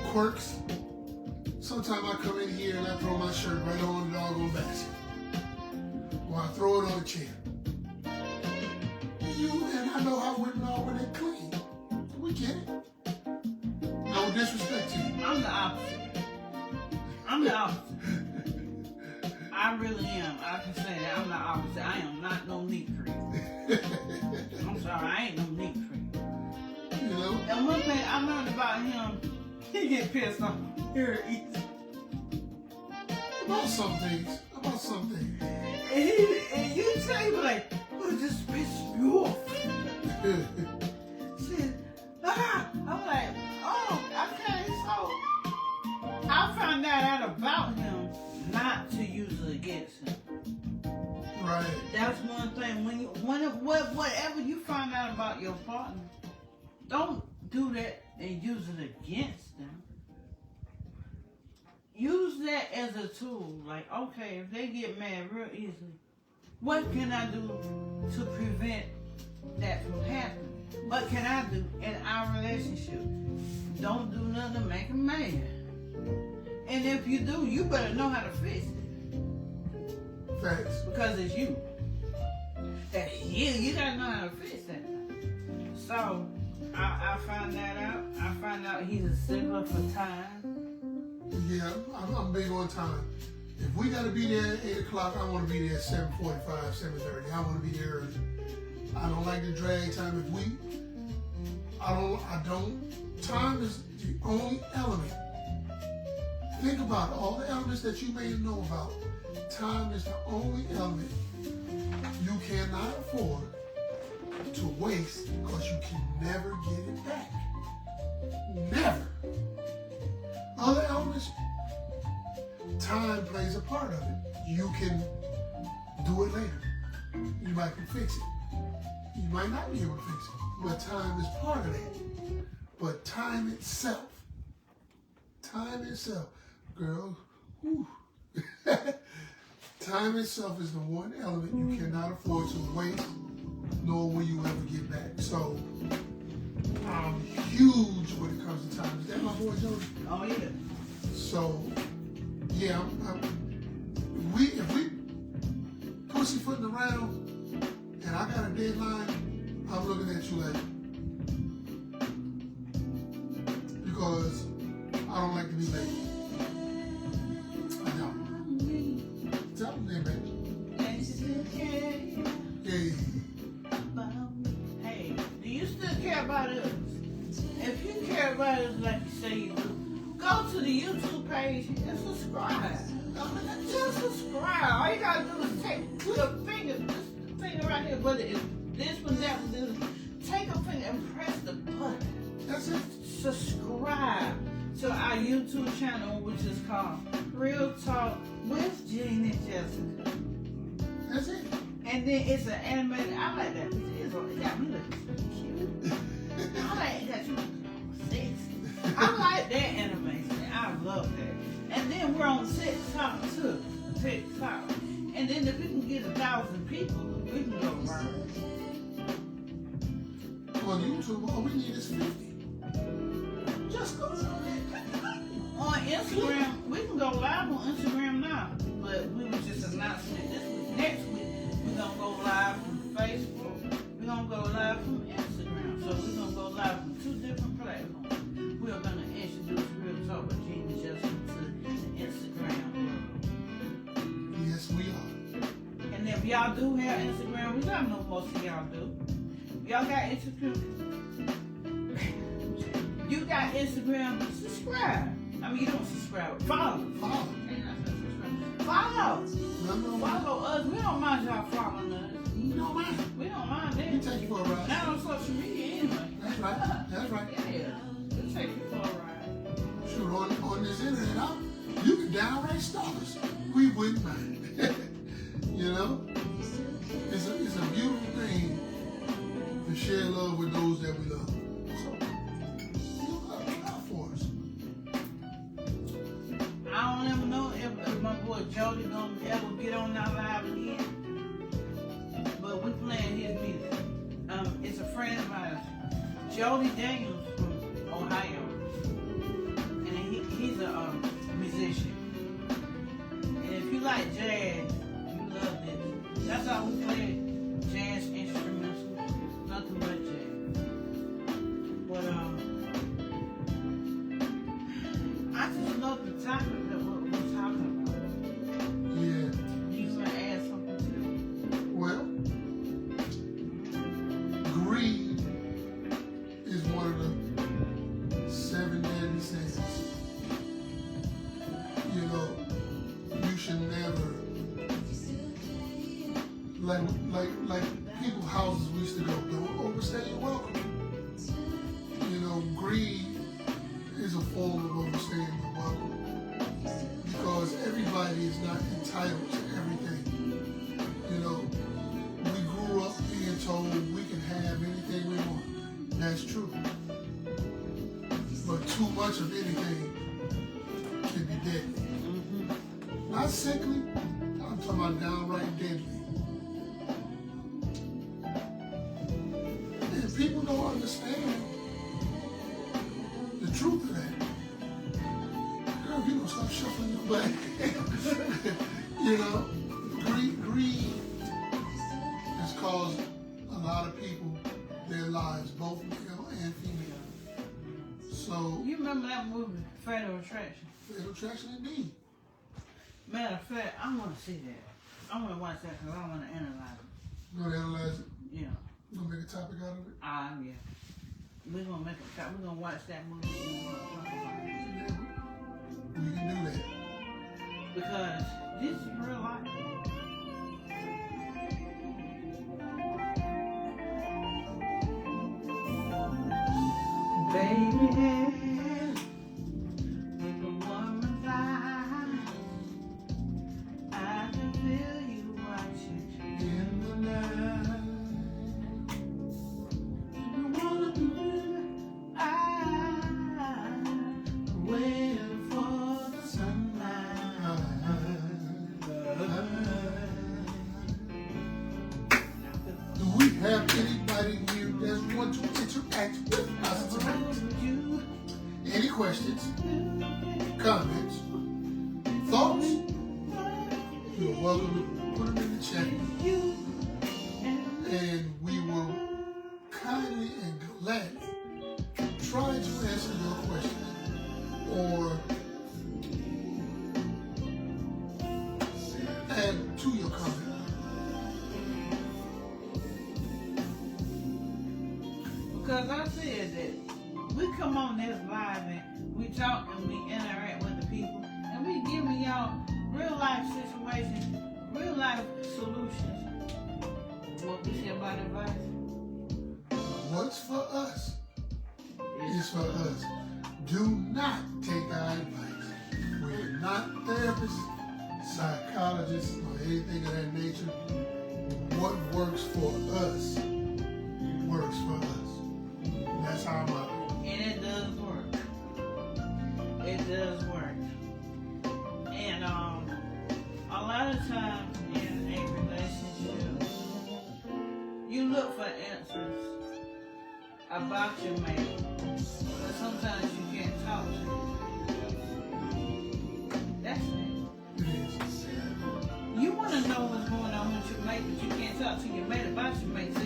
quirks. Sometimes I come in here and I throw my shirt right on the doggone basket. Or I throw it on the chair. And I know how women are when they're clean. We get it. No disrespect to you. I'm the opposite. I'm the opposite. I really am. I can say that. I'm the opposite. I am not no neat freak. I'm sorry, I ain't no neat freak. You know? And one thing I learned about him, he get pissed off very easy. About some things. About some things. And you say, like, oh, this pisses me off. Shit. I'm like, oh, okay, so I found that out about him not to use it against him. Right. That's one thing. Whatever you find out about your partner, don't do that and use it against them. Use that as a tool. Like, okay, if they get mad real easily, what can I do to prevent that from happening? What can I do in our relationship? Don't do nothing to make them mad. And if you do, you better know how to fix it. Facts. Because it's you. That's you. You gotta know how to fix that. So, I found that out. I found out he's a stickler for time. Yeah, I'm big on time. If we gotta be there at 8 o'clock, I want to be there at 7:45, 7:30. I want to be there early. I don't like the drag time. Time is the only element. Think about all the elements that you may know about. Time is the only element you cannot afford to waste because you can never get it back. Never. Other elements, time plays a part of it. You can do it later. You might can fix it. You might not be able to fix it. But time is part of that. But time itself, girl, whew. Time itself is the one element you cannot afford to waste, nor will you ever get back. So, I'm huge when it comes to time. Is that my boy Jody? Oh yeah. So, yeah, if we pussyfooting around and I got a deadline, I'm looking at you like, because I don't like to be late. I don't. Tell them there, baby. Hey. Hey, do you still care about us? If you care about us like you say you do, go to the YouTube page and subscribe. Just subscribe. All you gotta do is put a finger, this finger right here, whether it's this one, that one, this one. Take a finger and press the button. That's it. Subscribe to our YouTube channel, which is called Real Talk with Gene and Jessica. That's it. And then it's an animated. I like that. It got me looking so cute. I like that. You sexy. I like that animation. I love that. And then we're on TikTok too. TikTok. And then if we can get 1,000 people, we can go viral. On YouTube, all we need is 50. Just go on Instagram, we can go live on Instagram now. But we was just announcing it this week. Next week, we're going to go live from Facebook. We're going to go live from Instagram. So we're going to go live from 2 different platforms. We're going to introduce Real Talk with Gene and Jessica to the Instagram world. Yes, we are. And if y'all do have Instagram, which I know most of y'all do, y'all got Instagram. you got Instagram, subscribe. I mean, you don't subscribe. Follow. Follow. Follow. No. Follow us. We don't mind y'all following us. You don't mind. We don't mind We that. take you for a ride. Not on social media anyway. That's right. That's right. Yeah. We'll take you for a ride. Shoot, on this internet, you can downright stalk us. We wouldn't mind. You know? It's a beautiful thing to share love with those that we love. So, look out for us. I don't ever know if my boy Jody gonna ever get on our live again. But we playing his music. It's a friend of ours, Jody Daniels from Ohio. And he's a musician. And if you like jazz, you love this. That's how we play jazz instruments, nothing but jazz. But I just love the topic that we're talking about. Yeah. You gonna add something to it? Well, greed is one of the 7 deadly sins. You know, you should never, like people's houses we used to go, don't overstay your welcome. You know, greed is a form of overstaying your welcome because everybody is not entitled to everything. You know, we grew up being told we can have anything we want. That's true. But too much of anything can be deadly. Not sickly, I'm talking about downright deadly. And people don't understand the truth of that. Girl, if you don't stop shuffling your butt, you know, greed has caused a lot of people their lives, both male and female. So, You remember that movie, Fatal Attraction? Fatal Attraction indeed. Matter of fact, I want to see that. I want to watch that because I want to analyze it. You want to analyze it? Yeah. You going to make a topic out of it? Yeah. We're going to make a topic. We're going to watch that movie and we're going to talk about it. Yeah, we can do that. Because this is real life. Baby, with a woman's eye, I can feel you watching In the night, you wanna be waiting for the sunlight. do we have anybody here that want to interact with us tonight? Any questions, comments, thoughts? You're welcome to put them in the chat. And we will kindly and gladly try to answer your questions or add to your comment. Because I said that we come on this live and we talk and we interact with the people and we giving y'all real life situations, real life solutions. What we say about advice? What's for us is for us. Do not take our advice. We're not therapists, psychologists, or anything of that nature. What works for us works for us. That's our motto. And it does work. It does work. And a lot of times in a relationship, you look for answers about your mate, but sometimes you can't talk to him. That's it. It is. You want to know what's going on with your mate, but you can't talk to your mate about your mate. So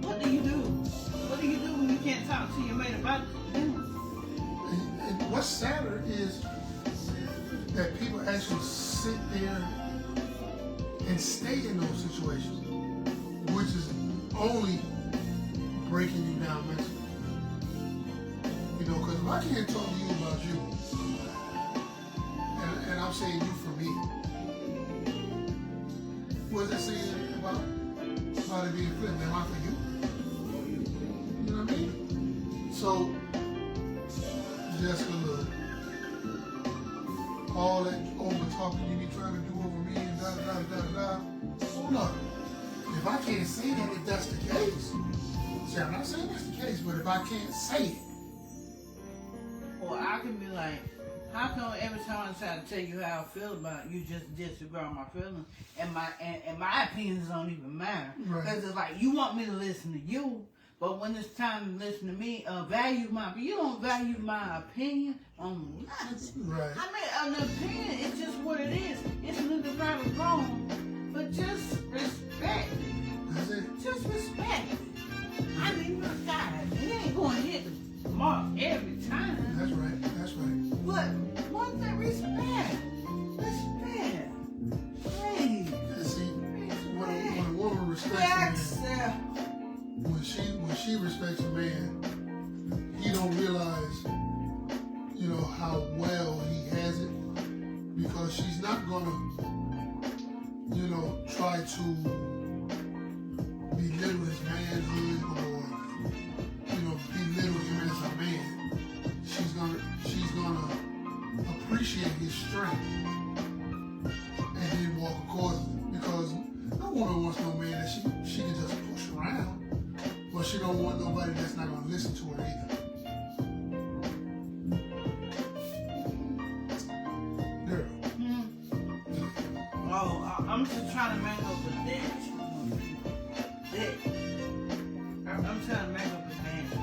what do you do? What do you do when you can't talk to your mate about them? And what's sadder is that people actually sit there and stay in those situations, which is only breaking you down mentally. You know, because if I can't talk to you about you, and I'm saying you for me, what is that saying about it being flipped? Am I for you? You know what I mean? So, Jessica, look, all that over talking you be trying to do over me and da da da da da. Hold up. If I can't say that, if that's the case, see, I'm not saying that's the case, but if I can't say it, or I can be like, how come every time I try to tell you how I feel about it, you just disregard my feelings and my opinions don't even matter? Because it's like you want me to listen to you, but when it's time to listen to me, you don't value my opinion on nothing. right? I mean, an opinion is just what it is. It's nothing right or wrong, but just respect. That's it. Just respect. I mean, God, it ain't going to hit the mark every time. That's right. That's right. But one thing, respect. Respect. Please. And see, when a woman respects a man, when she respects a man, he don't realize, you know, how well he has it, because she's not gonna, you know, try to belittle his manhood or, you know, belittle him as a man. She's gonna appreciate his strength and then walk accordingly, because no woman wants no man that she can just push around. But she don't want nobody that's not gonna listen to her either. Girl. Oh, I'm just trying to make up a dance. I'm trying to make up a dance.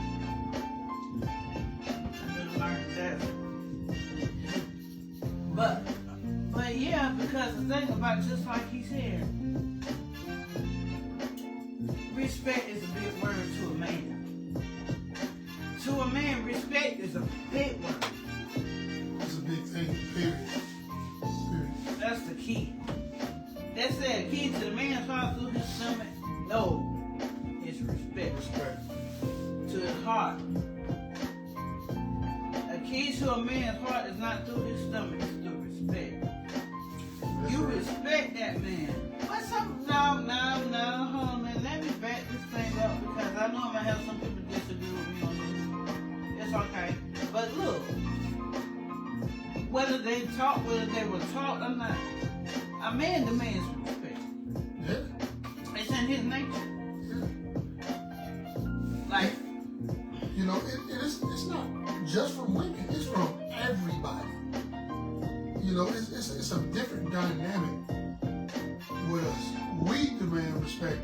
I didn't learn that. But yeah, because the thing about it, just like he said, respect is a big word to a man. To a man, respect is a big word. It's a big thing, period. That's the key. They said key to the man's heart through his stomach. No, it's respect. Respect. To his heart. A key to a man's heart is not through his stomach, it's through respect. That's You right. respect that man. What's up? No, hold on, man. Let me back this thing up, because I know I'm gonna have some people disagree with me on this. It's okay. But look, whether they were taught or not, a man demands respect. Yeah. It's in his nature. Yeah. Like, You know, it's not just from women, it's from everybody. You know, it's a different dynamic with us. We demand respect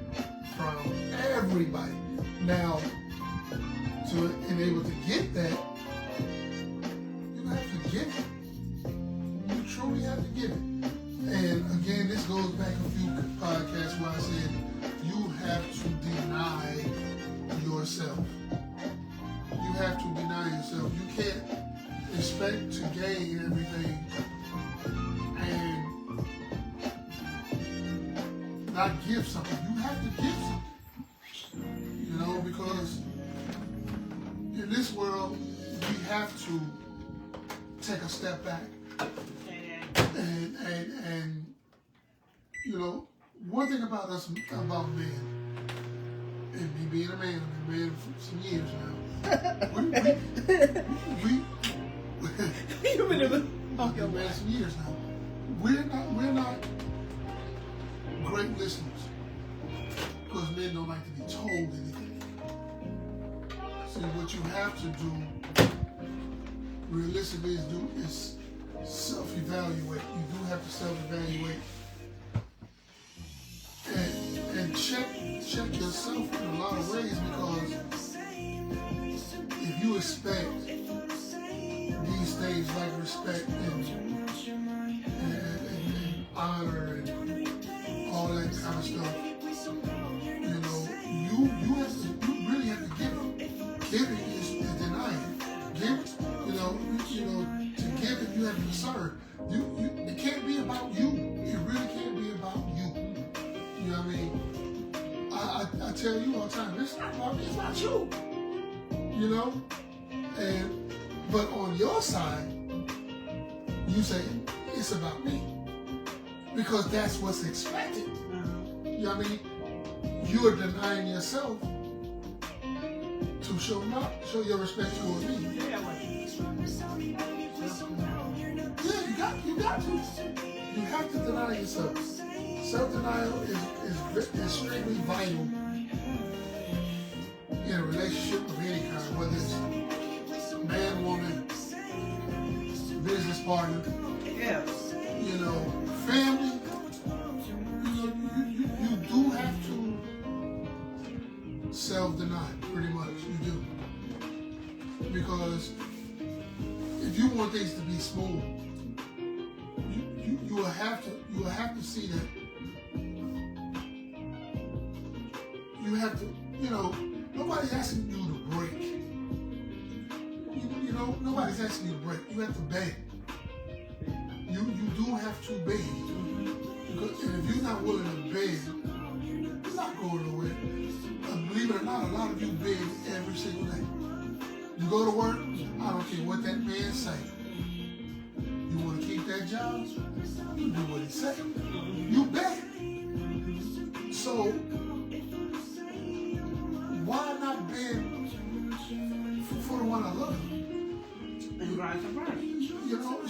from everybody. Now, to enable to get that, you have to give it. You truly have to give it. And again, this goes back a few podcasts where I said you have to deny yourself. You have to deny yourself. You can't expect to gain everything and not give something. You have to give something. You know, because in this world, we have to take a step back. And you know, one thing about us, about men, and me being a man, I've been a man for some years now. You've been able I've been married some years now. We're not great listeners, because men don't like to be told anything. See, what you have to do realistically is self-evaluate. You do have to self-evaluate and check yourself in a lot of ways, because if you expect these things like respect and honor and all that kind of stuff, you know, you really have to give it. Giving is denying. Give, you know, to give it, you have to serve. It can't be about you. It really can't be about you. You know what I mean? I tell you all the time, it's not about you. You know? But on your side, you say it's about me because that's what's expected. You know what I mean? You are denying yourself to show your respect towards me. Yeah, you got to. You have to deny yourself. Self-denial is extremely vital in a relationship of any kind, whether it's man, woman, business partner, you know, family. You do have to self-deny, pretty much. You do, because if you want things to be smooth, you will have to see that you have to, you know, nobody's asking you to break. You know, nobody's asking you to break. You have to bend. You do have to bend. Because if you're not willing to bend, you're not going nowhere. Believe it or not, a lot of you bend every single day. You go to work, I don't care what that man say. You want to keep that job, you do what he say. You bend. So why not bend for the one I love? And vice versa. You know,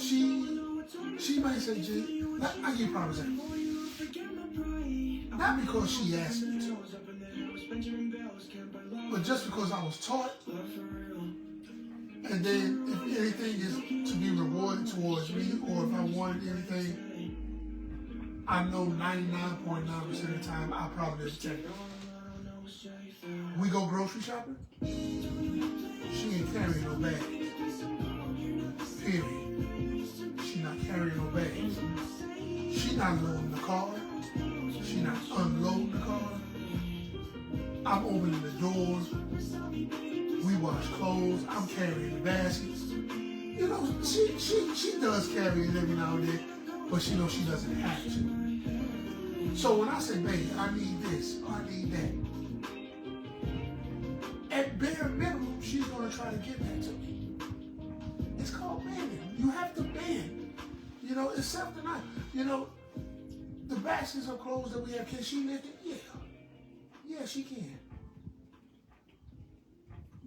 she might say, G, I give you a prime example. Not because she asked me to, but just because I was taught. And then if anything is to be rewarded towards me, or if I wanted anything, I know 99.9% of the time I'll probably just take it. We go grocery shopping, she ain't carrying no bag. Period. She not carrying no bags. She not loading the car. She not unloading the car. I'm opening the doors. We wash clothes. I'm carrying the baskets. You know, she does carry it every now and then, but she knows she doesn't have to. So when I say, baby, I need this, or I need that, at bare minimum, she's gonna try to give that to me. It's called bending. You have to bend. You know, it's self-denial. You know, the baskets of clothes that we have, can she lift it? Yeah. Yeah, she can.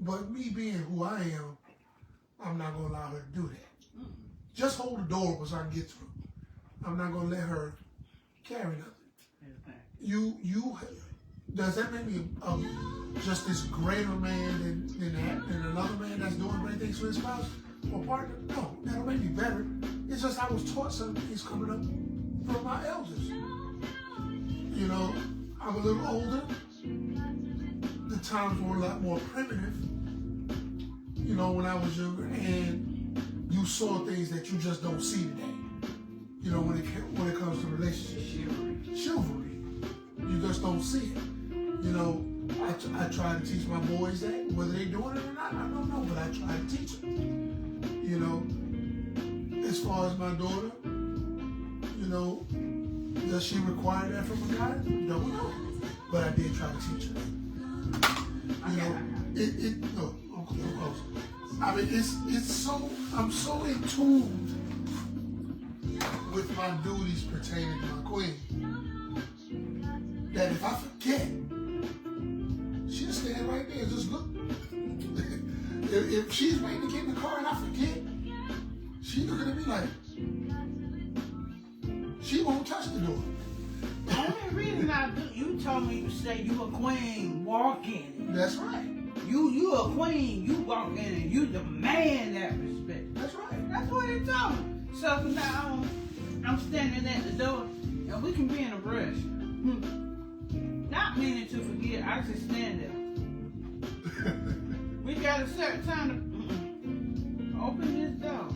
But me being who I am, I'm not going to allow her to do that. Just hold the door so I can get through. I'm not going to let her carry nothing. Does that make me just this greater man than another man that's doing great things for his spouse or partner? No, that'll make me better. It's just I was taught some things coming up from my elders. You know, I'm a little older. The times were a lot more primitive, you know, when I was younger, and you saw things that you just don't see today. You know, when it comes to relationships, chivalry, you just don't see it. You know, I try to teach my boys that, whether they doing it or not, I don't know, but I try to teach them. You know, as far as my daughter, you know, does she require that from a guy? Don't know, but I did try to teach her. You know, I'm close. I mean, it's so, I'm so in tune with my duties pertaining to my queen that if I forget, she'll stand right there and just look. If she's waiting to get in the car and I forget, she's looking at me like, she won't touch the door. The only reason I do, you told me to say you a queen walking. That's right. You a queen, you walk in and you demand that respect. That's right. That's what he told me. So now I'm standing at the door and we can be in a rush. Not meaning to forget, I just stand there. We got a certain time to open this door.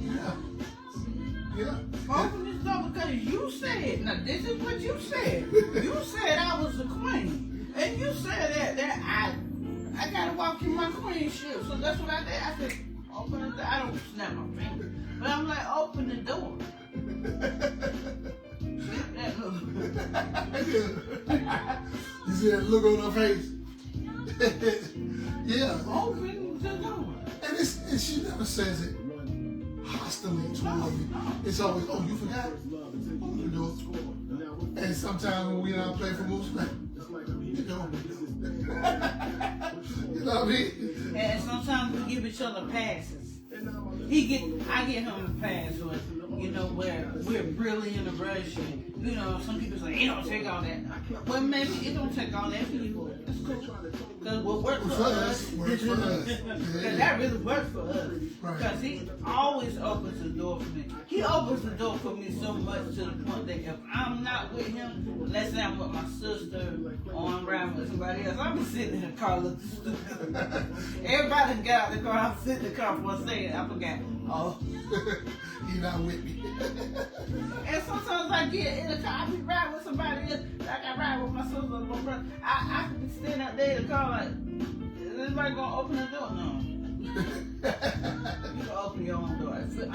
Yeah. Open this door because you said, now this is what you said. You said I was the queen. And you said that I gotta walk in my queenship. So that's what I did. I said, open the door. I don't snap my finger. But I'm like, open the door. That look. You see that look on her face? Yeah. Open the door. And she says it hostilely toward me. It's always, oh, you forgot? You know. And sometimes when we not play for moves, like, you know. You know what I mean? And sometimes we give each other passes. I get him a pass with, you know, where we're really in a rush. And, you know, some people say, it don't take all that. Well, maybe it don't take all that for you. That's cool. Because what works for us. Works for us. Because that really works for us. Because he always opens the door for me. He opens the door for me so much to the point that if I'm not with him, let's say I'm with my sister or I'm riding with somebody else, I'll be sitting in the car looking stupid. Everybody got out the car, I'm sitting in the car for a second, I forgot. Oh. He not with me. And sometimes I get in the car, I be riding with somebody else, like I ride with my sister or my brother. I could be standing out there in the car like, is anybody gonna open the door? No. You can open your own door. I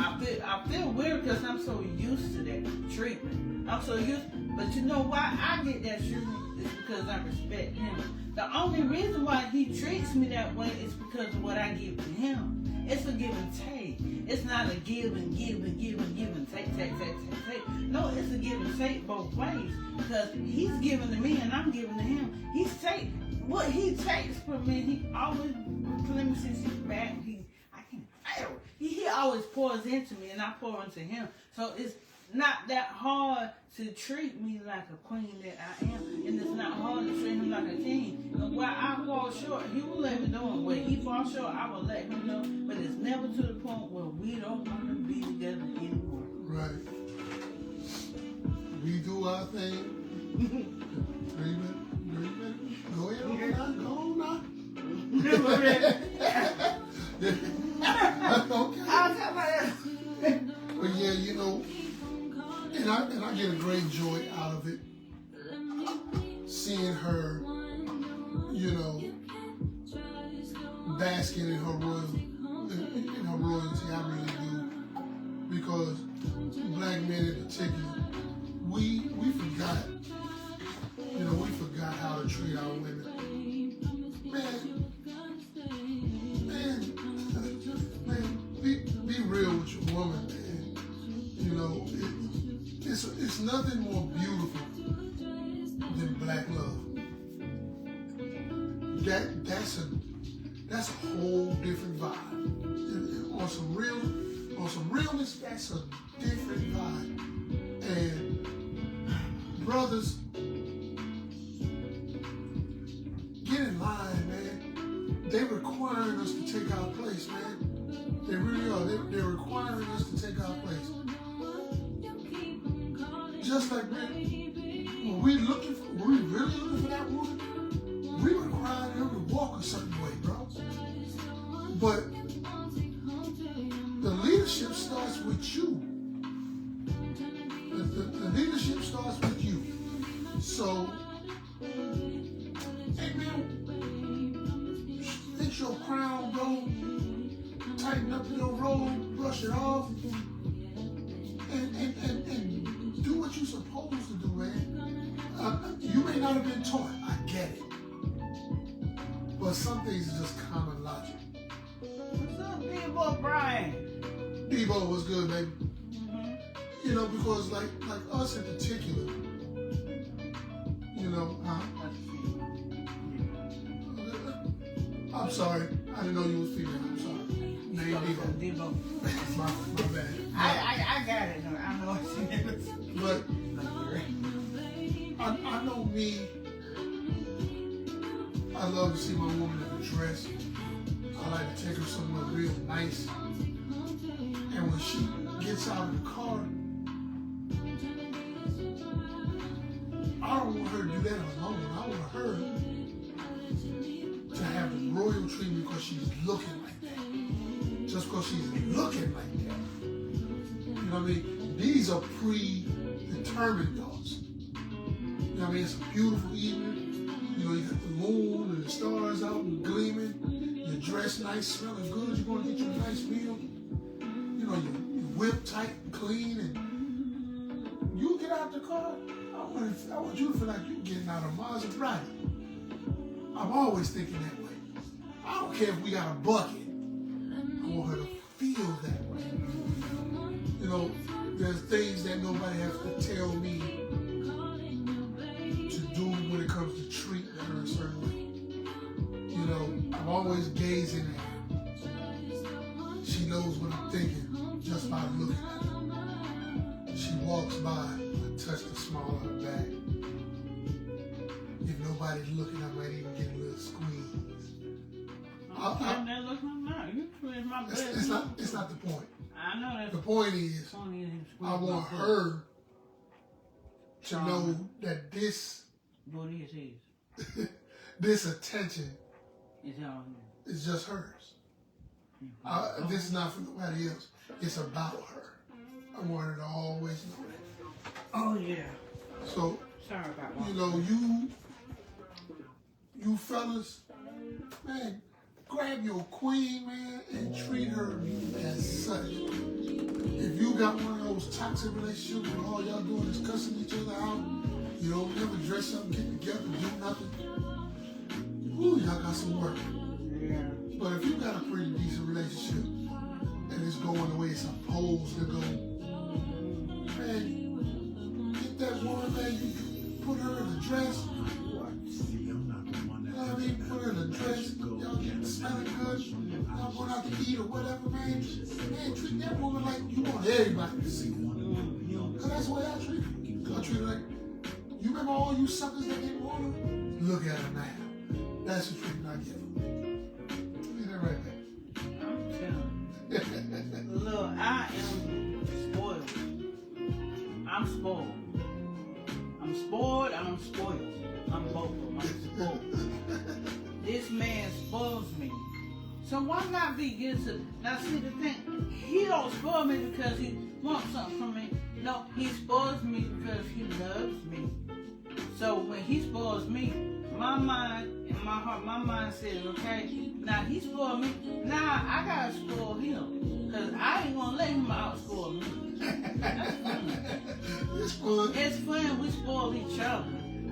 feel weird because I'm so used to that treatment. I'm so used, but you know why I get that treatment is because I respect him. The only reason why he treats me that way is because of what I give to him. It's a give and take. It's not a give and take. No, it's a give and take both ways. Because he's giving to me and I'm giving to him. What he takes from me, he always replenishes his back. He always pours into me and I pour into him. So it's not that hard to treat me like a queen that I am. And it's not hard to treat him like a king. And where I fall short, he will let me know. And where he falls short, I will let him know. But it's never to the point where we don't want to be together anymore. Right. We do our thing. 3 minutes. Go ahead, go on now. Okay. But yeah, you know, and I get a great joy out of it. Seeing her, you know, basking in her royalty. I really do, because black men in particular, we forgot, you know, we forgot how to treat our women. Man, be real with your woman, man. You know, it's nothing more beautiful than black love. That's a whole different vibe. On some realness, that's a different vibe. And brothers, get in line, man. They're requiring us to take our place, man. They really are. They're requiring us to take our place. Just like, man, when we really looking for that woman, we require them to walk a certain way, bro. But the leadership starts with you. The leadership starts with you. So, hey man, fix your crown, bro. Tighten up your robe, brush it off, and do what you're supposed to do, man. You may not have been taught, I get it. But some things are just common logic. What's up, Debo Brian? Debo was good, baby. You know, because like us in particular, you know, I'm sorry. I didn't know you was female. I'm sorry. Name Debo. My bad. I got it. I know what she is. But I know me. I love to see my woman in a dress. I like to take her somewhere real nice. And when she gets out of the car, I don't want her to do that alone. I want her to have the royal treatment because she's looking like that. Just because she's looking like that. You know what I mean? These are predetermined thoughts. You know what I mean? It's a beautiful evening. You know, you got the moon and the stars out and gleaming. You're dressed nice, smelling good. You're going to get you a nice meal. You know, you're whipped tight and clean. And you get out the car, I want you to feel like you're getting out of Maserati. I'm always thinking that way. I don't care if we got a bucket. I want her to feel things that nobody has to tell me to do when it comes to treating her a certain way. You know, I'm always gazing at her. She knows what I'm thinking just by looking at her. She walks by, I touch the small of her back. If nobody's looking, I might even get a little squeeze. It's not the point. I know that. The point is, I want her to know that this this attention is just hers. This is not for nobody else. It's about her. I want her to always know that. Oh yeah. So, sorry about that. You know, you fellas, man, grab your queen, man, and treat her as such. If you got one of those toxic relationships where all y'all doing is cussing each other out, you don't never dress up, get together, do nothing, ooh, y'all got some work. Yeah. But if you got a pretty decent relationship and it's going the way it's supposed to go, man, get that woman, man, you put her in a dress. I mean, put her in a dress, y'all get smelling good, y'all going out to eat or whatever, man. Man, treat that woman like you want everybody to see her. Because that's the way I treat her. I treat her like, you remember all you suckers that didn't want her? Look at her now. That's the treatment I give her. Leave that right there. I'm telling you. Look, I am spoiled. I'm spoiled. I'm spoiled, I'm spoiled. I'm both of them. I'm spoiled. This man spoils me. So why not be good to... Now see the thing, he don't spoil me because he wants something from me. No, he spoils me because he loves me. So when he spoils me, my mind and my heart, my mind says, okay, now he spoiled me, now I gotta spoil him. Because I ain't gonna let him outspoil me. That's fun. It's fun, we spoil each other.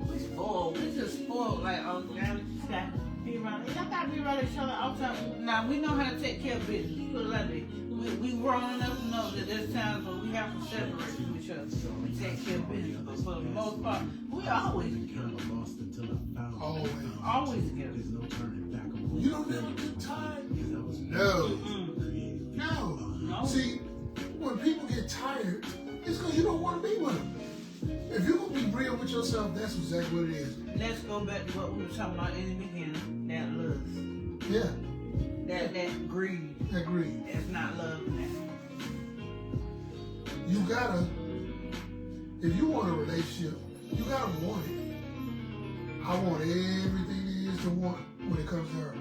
We just spoil like, oh, now we just gotta be around. Y'all gotta be around each other all the time. Now we know how to take care of business. Put it like that. We grown enough to know that there's times when we have to separate from each other. So we take care of business. But for the most part, we always together. Always together. You don't ever get tired? No. No. See, when people get tired, it's because you don't want to be with them. If you're going to be real with yourself, that's exactly what it is. Let's go back to what we were talking about in the beginning. That lust. Yeah. That greed. That greed. That's not love now. You gotta, if you want a relationship, you gotta want it. I want everything there is to want when it comes to her.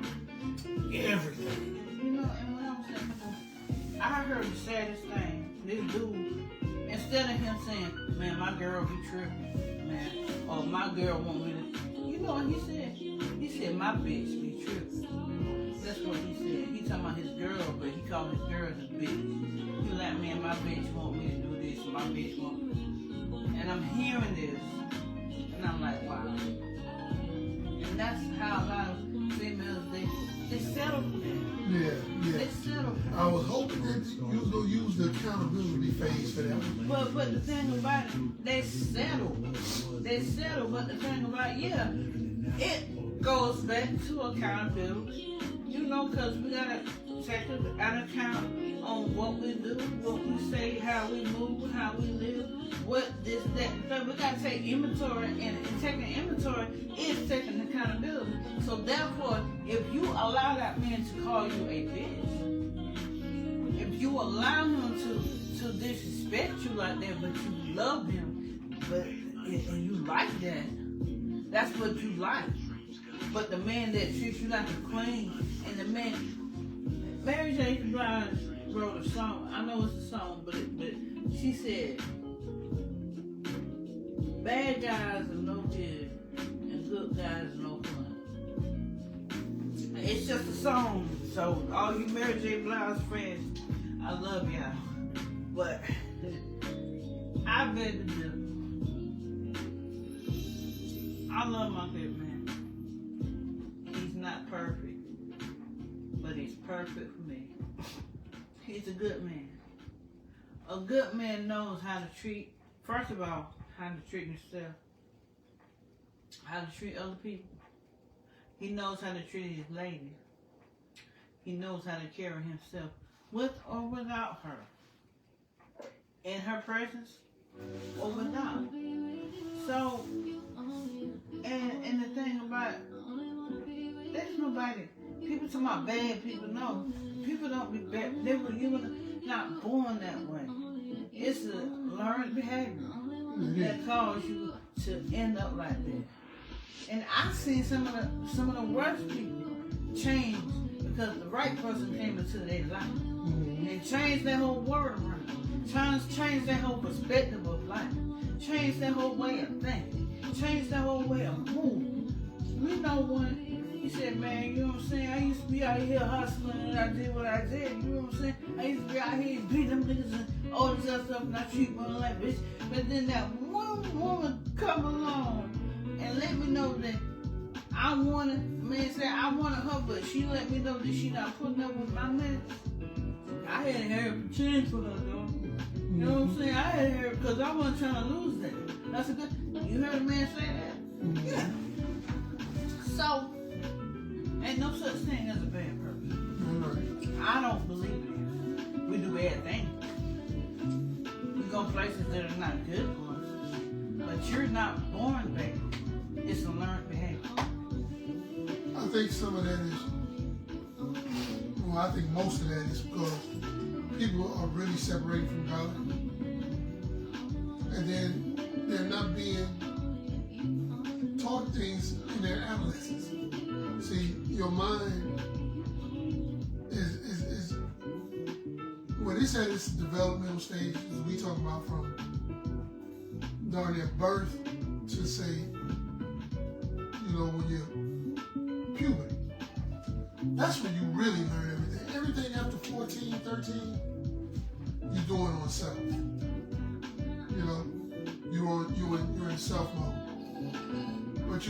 Everything. You know, and when I was saying, I heard the saddest thing. This dude, instead of him saying, man, my girl be tripping, man, or my girl want me to, you know what he said? He said, my bitch be tripping. That's what he said. He talking about his girl, but he called his girl his bitch. He was like, man, my bitch want me to do this, my bitch want me. And I'm hearing this, and I'm like, wow. And that's how a lot of females, they settle for that. Yeah. They settle. I was hoping that you was going to use the accountability phase for that. But the thing about it, they settle. They settle, but the thing about it, it goes back to accountability. You know, because we got to take an account on what we do, what we say, how we move, how we live, what this, that. So we got to take inventory, and taking inventory is taking accountability. So therefore, if you allow that man to call you a bitch, if you allow him to disrespect you like that, but you love him, and you like that, that's what you like. But the man that treats you like a queen, and the man, Mary J. Blige wrote a song. I know it's a song, but she said, "Bad guys are no good, and good guys are no fun." It's just a song. So all you Mary J. Blige friends, I love y'all, but I beg to differ. I love my good man. He's not perfect, but he's perfect for me. He's a good man. A good man knows how to treat, first of all, how to treat himself, how to treat other people. He knows how to treat his lady. He knows how to carry himself with or without her. In her presence or without. So, and the thing about it, there's nobody, people talking about bad people, no. People don't be bad. You were not born that way. It's a learned behavior that causes you to end up like that. And I've seen some of the worst people change because the right person came into their life. And changed their whole world around. Changed their whole perspective of life. Changed their whole way of thinking. Changed their whole way of moving. We know one, he said, man, you know what I'm saying? I used to be out here hustling and I did what I did. You know what I'm saying? I used to be out here and beat them niggas and all this other stuff and I treat one like bitch. But then that one woman come along and let me know that I wanted, man said I wanted her, but she let me know that she not putting up with my mess. I had to have a chance for her though. You know what I'm saying? I had to have her because I wasn't trying to lose that. That's a good, you heard a man say that? Yeah. So, ain't no such thing as a bad person. I don't believe it. We do bad things. We go places that are not good for us. But you're not born bad. It's a learned behavior. I think some of that is, well, I think most of that is because people are really separated from God. And then they're not being taught things in their adolescence. See, your mind is when it's at its developmental stage, as we talk about from during their birth to say, you know, when you're puberty. That's when you really learn everything. Everything after 14, 13, you're doing on self. You know, you're in self mode. But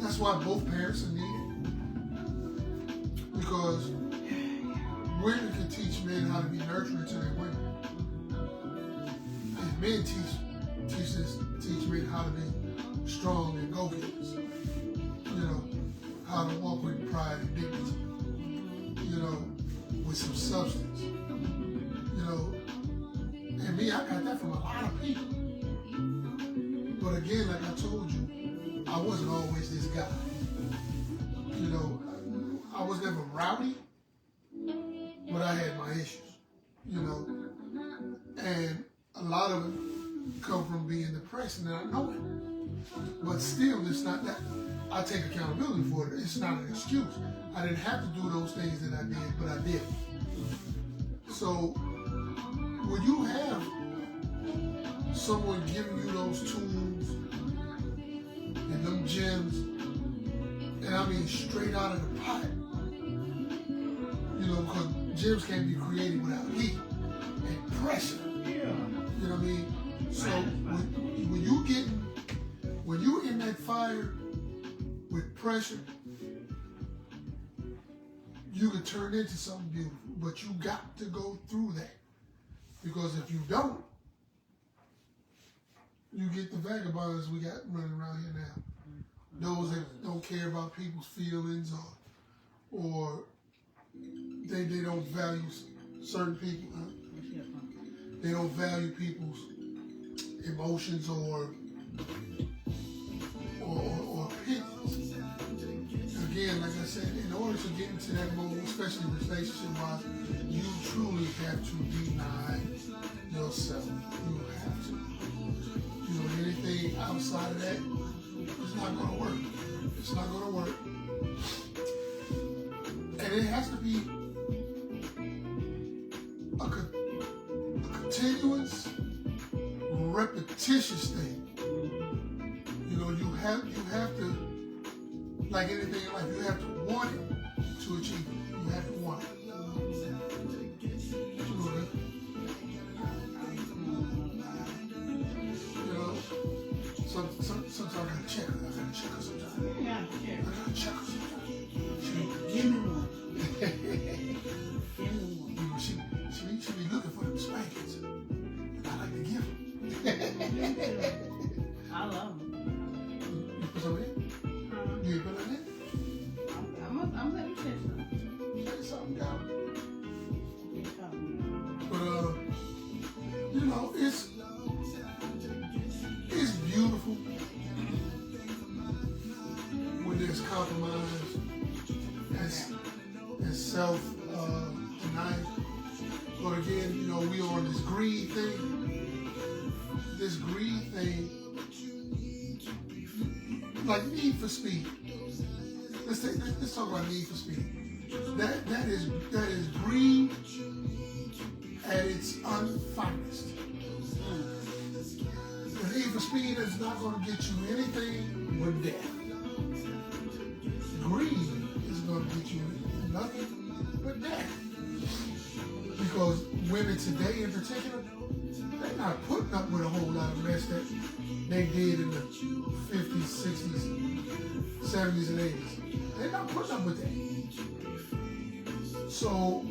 that's why both parents are needed. Because women can teach men how to be nurturing to their women. And men teach men how to be strong and go-getters. You know, how to walk with pride and dignity. You know, with some substance. You know, and me, I got that from a lot of people. But again, like I told you, I wasn't always this guy. You know, I was never rowdy, but I had my issues. You know, and a lot of it come from being depressed, and I know it. But still, it's not that. I take accountability for it. It's not an excuse. I didn't have to do those things that I did, but I did. So, when you have someone giving you those tools and them gems, and I mean straight out of the pot, you know, because gems can't be created without heat and pressure. Yeah. You know what I mean? So when you're in that fire with pressure, you can turn into something beautiful. But you got to go through that. Because if you don't, you get the vagabonds we got running around here now. Those that don't care about people's feelings or they don't value certain people. They don't value people's emotions or opinions. Again, like I said, in order to get into that mode, especially relationship-wise, you truly have to deny yourself. You have to. You know, anything outside of that, it's not going to work. It's not going to work. And it has to be a continuous, repetitious thing. You know, you have to, like anything in life, you have to want it to achieve it. You have to want it. You know, sometimes I gotta check her. I gotta check her sometimes. Yeah, I gotta check her sometimes. Give me one. Give me one. She be Me too. I love them. You put some in? You ain't put that in? I'm letting you say something. Say something, down. Keep talking. But you know, it's beautiful when there's compromise and self denial. But again, you know, we on this greed thing. This greed thing, like Need for Speed. Let's talk about Need for Speed. That is greed at its unfinest. The Need for Speed is not going to get you anything but death. Greed is going to get you nothing but death. Because women today in particular, they're not putting up with a whole lot of mess that they did in the 50s, 60s, 70s, and 80s. They're not putting up with that. So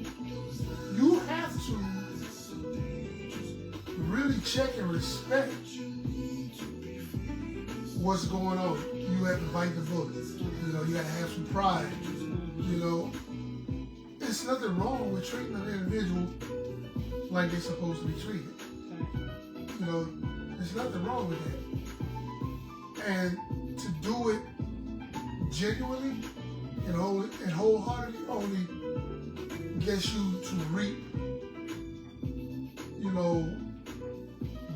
you have to really check and respect what's going on. You have to bite the bullet. You know, you got to have some pride. You know, there's nothing wrong with treating an individual like they're supposed to be treated. You know, there's nothing wrong with that. And to do it genuinely and wholeheartedly only gets you to reap, you know,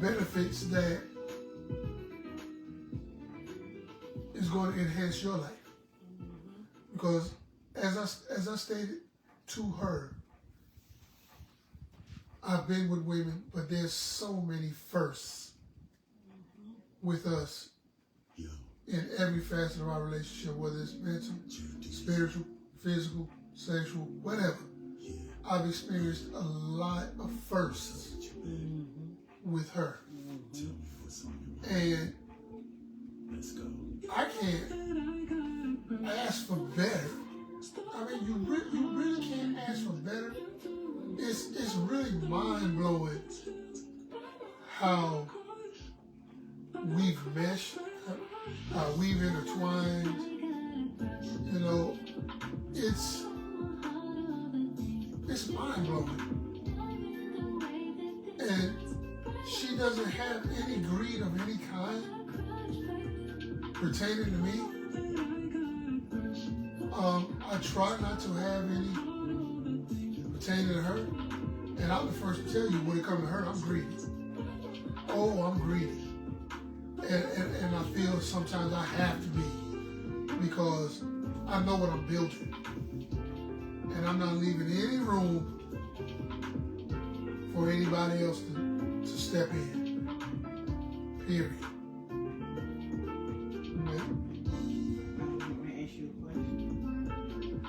benefits that is going to enhance your life. Because as I stated to her, I've been with women, but there's so many firsts with us in every facet of our relationship, whether it's mental, spiritual, physical, sexual, whatever. I've experienced a lot of firsts with her. And I can't ask for better. I mean, you really can't ask for better. It's really mind-blowing how we've meshed, how we've intertwined. You know, it's mind-blowing. And she doesn't have any greed of any kind pertaining to me. I try not to have any pertaining to her. And I'm the first to tell you, when it comes to her, I'm greedy. Oh, I'm greedy. And I feel sometimes I have to be, because I know what I'm building. And I'm not leaving any room for anybody else to step in. Period.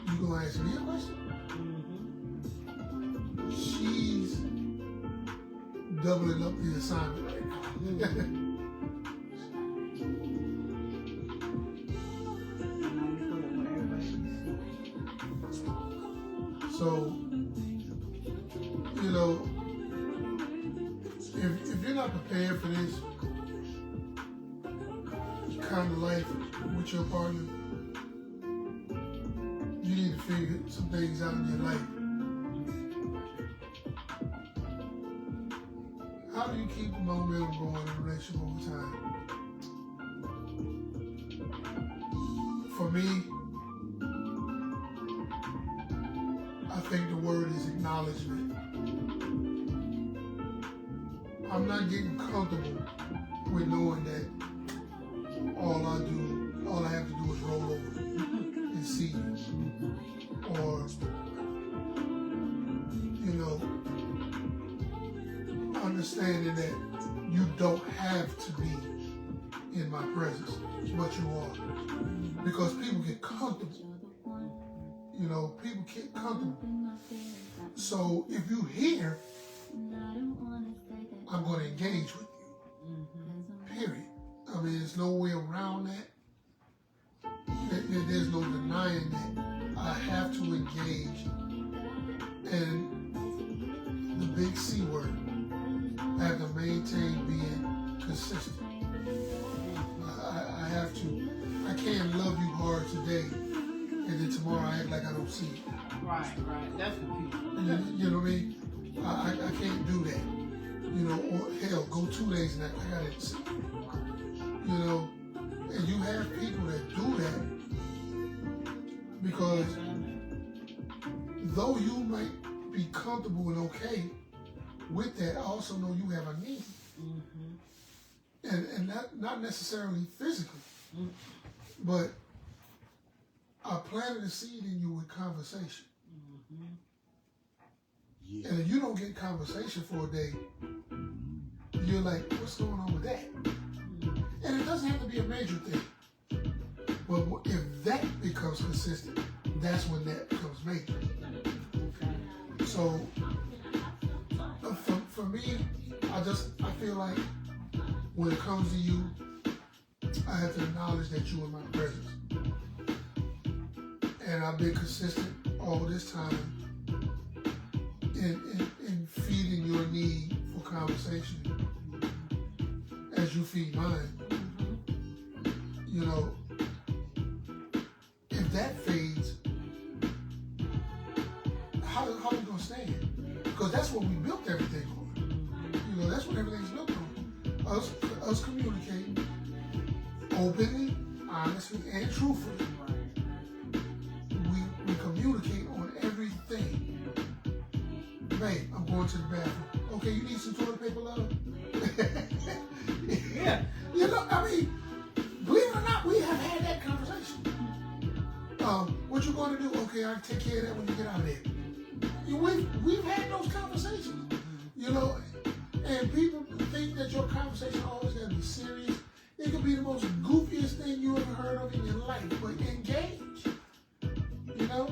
You gonna ask me a question? She's doubling up the assignment right now. So, you know, if you're not prepared for this kind of life with your partner, you need to figure some things out in your life. How do you keep the momentum going in a relationship over time? For me, I think the word is acknowledgement. I'm not getting comfortable with knowing that all I have to do is roll over and see you. Or, you know, understanding that you don't have to be in my presence, but you are. Because people get comfortable. You know, people get comfortable. So if you're here, I'm going to engage with you. Period. I mean, there's no way around that. There's no denying that. I have to engage. And the big C word, I have to maintain being consistent. I have to. I can't love you hard today, and then tomorrow I act like I don't see it. Right. That's what people. You know what I mean? I can't do that. You know, or hell, go 2 days and act like I didn't see it. You know, and you have people that do that because though you might be comfortable and okay with that, I also know you have a need. And not necessarily physically, but I planted a seed in you with conversation. Yeah. And if you don't get conversation for a day, you're like, what's going on with that? And it doesn't have to be a major thing. But if that becomes consistent, that's when that becomes major. So for me, I feel like when it comes to you, I have to acknowledge that you are in my presence. And I've been consistent all this time in feeding your need for conversation as you feed mine. You know, if that fades, how are we going to stand? Because that's what we built everything on. You know, that's what everything's built on. Us communicating openly, honestly, and truthfully. We communicate on everything. Babe, I'm going to the bathroom. Okay, you need some toilet paper, love? Yeah. You know, I mean, believe it or not, we have had that conversation. What you going to do? Okay, I'll take care of that when you get out of there. We've had those conversations. You know, and people think that your conversation always got to be serious. It could be the most goofiest thing you ever heard of in your life, but engage. You know,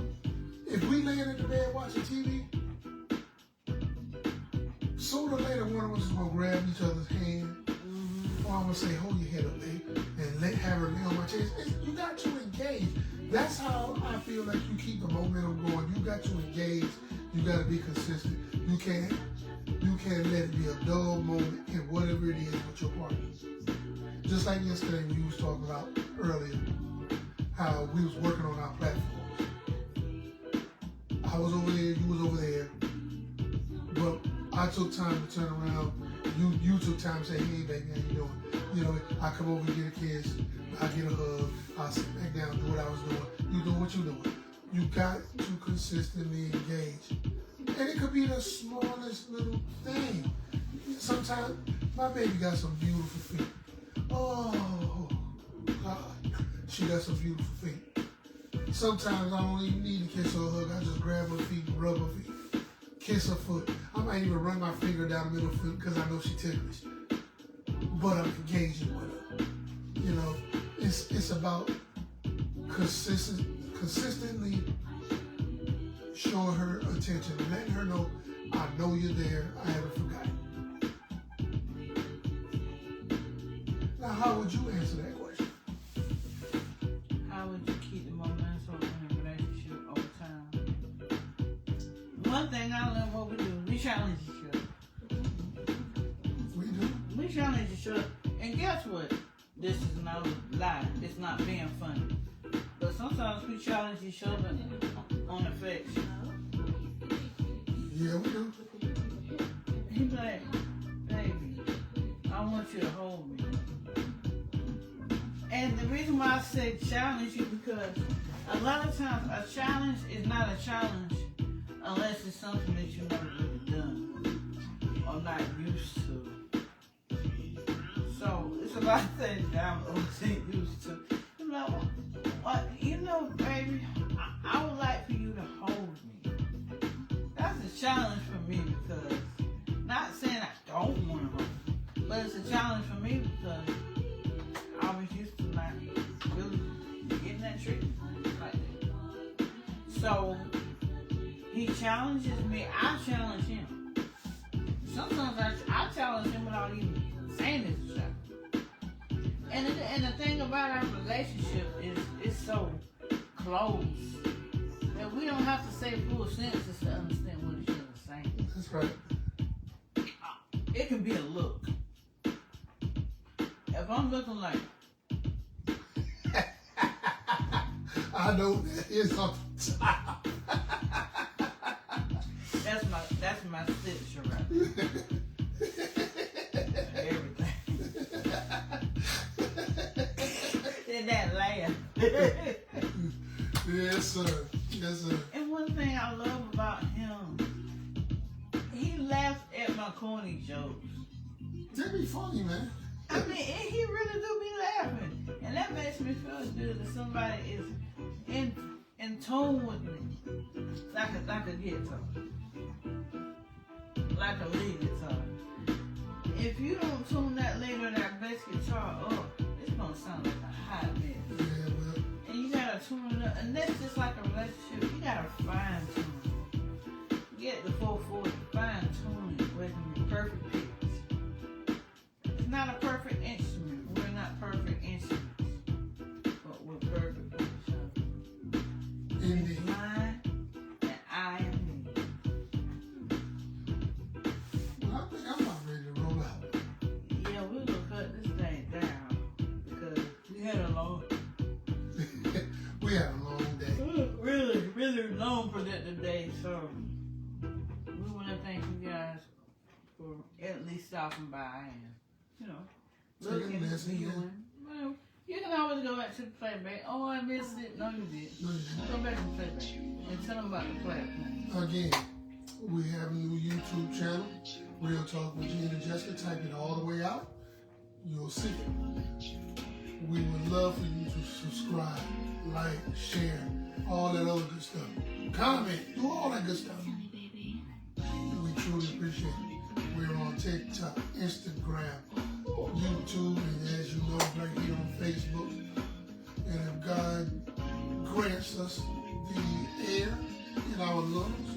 if we laying in the bed watching TV, sooner or later one of us is gonna grab each other's hand, or I'm gonna say, "Hold your head up, babe," and have her lay on my chest. You got to engage. That's how I feel like you keep the momentum going. You got to engage. You got to be consistent. You can't let it be a dull moment in whatever it is with your partner. Just like yesterday when you was talking about earlier, how we was working on our platforms. I was over there, you was over there, but I took time to turn around. You took time to say, "Hey, baby, how you doing?" You know, I come over and get a kiss, I get a hug, I sit back down, do what I was doing. You do what you doing. You got to consistently engage. And it could be the smallest little thing. Sometimes my baby got some beautiful feet. Oh, God, she got some beautiful feet. Sometimes I don't even need to kiss her or hug. I just grab her feet and rub her feet. Kiss her foot. I might even run my finger down the middle of her foot because I know she ticklish. But I'm engaging with her. You know, it's about consistently showing her attention, letting her know, I know you're there, I haven't forgotten. Now, how would you answer that question? How would you keep the momentum in a relationship over time? One thing I learned what we do, we challenge each other. We do. We challenge each other. And guess what? This is not a lie. It's not being funny. But sometimes we challenge each other on affection. Yeah, we do. He be like, "Baby, I want you to hold me." And the reason why I say challenge you, because a lot of times a challenge is not a challenge unless it's something that you've never really done or not used to. So it's a lot of things that I'm always used to. I'm like, what? You know, baby, I would like for you to hold me. That's a challenge for me because, not saying I don't want to hold you, but it's a challenge for me because I was used to not really getting that treatment like that. So he challenges me, I challenge him. Sometimes I challenge him without even saying it's a challenge. And the thing about our relationship is it's so close that we don't have to say full sentences to understand what each other's saying. That's right. It can be a look. looking like? I know that is on the top. That's my signature right there. Everything. In that laugh. Yes, sir. Yes, sir. And one thing I love about him, he laughs at my corny jokes. They be funny, man. I mean, he really do be laughing. And that makes me feel good that somebody is in tune with me. Like a guitar. Like a lead guitar. If you don't tune that lead or that bass guitar up, it's gonna sound like a hot mess. Yeah, well. And you gotta tune it up. And that's just like a relationship. You gotta fine tune. Get the 440, fine tune it with the perfect pitch. It's not a perfect instrument. We're not perfect instruments. But we're perfect with each other. Indeed. It's mine and I am me. Well, I think I'm about ready to roll out. Yeah, we're gonna cut this thing down because we had a long We had a long day. really long productive day, so we want to thank you guys for at least stopping by and, you know, looking, viewing. Well, you can always go back to the playback. Oh, I missed it. No, you didn't. No, you didn't. Go back to the playback and tell them about the platform. Again, we have a new YouTube channel, Real Talk with Gene and Jessica. Type it all the way out. You'll see it. We would love for you to subscribe, like, share, all that other good stuff. Comment, do all that good stuff. We truly appreciate it. We're on TikTok, Instagram, YouTube, and as you know, right here on Facebook. And if God grants us the air in our lungs,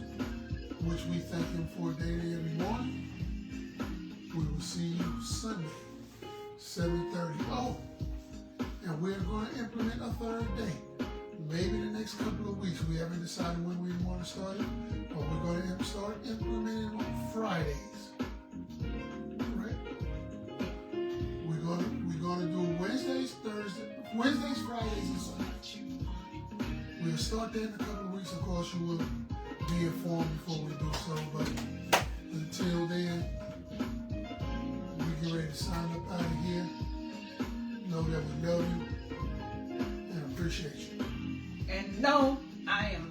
which we thank Him for daily every morning, we will see you Sunday, 7:30. Oh, and we're going to implement a third day. Maybe the next couple of weeks. We haven't decided when we want to start it, but we're going to start implementing on Fridays. Right? We're going to do Wednesdays, Fridays, and Sundays. We'll start that in a couple of weeks. Of course, you will be informed before we do so. But until then, we get ready to sign up out of here. Know that we love you and appreciate you. And no, I am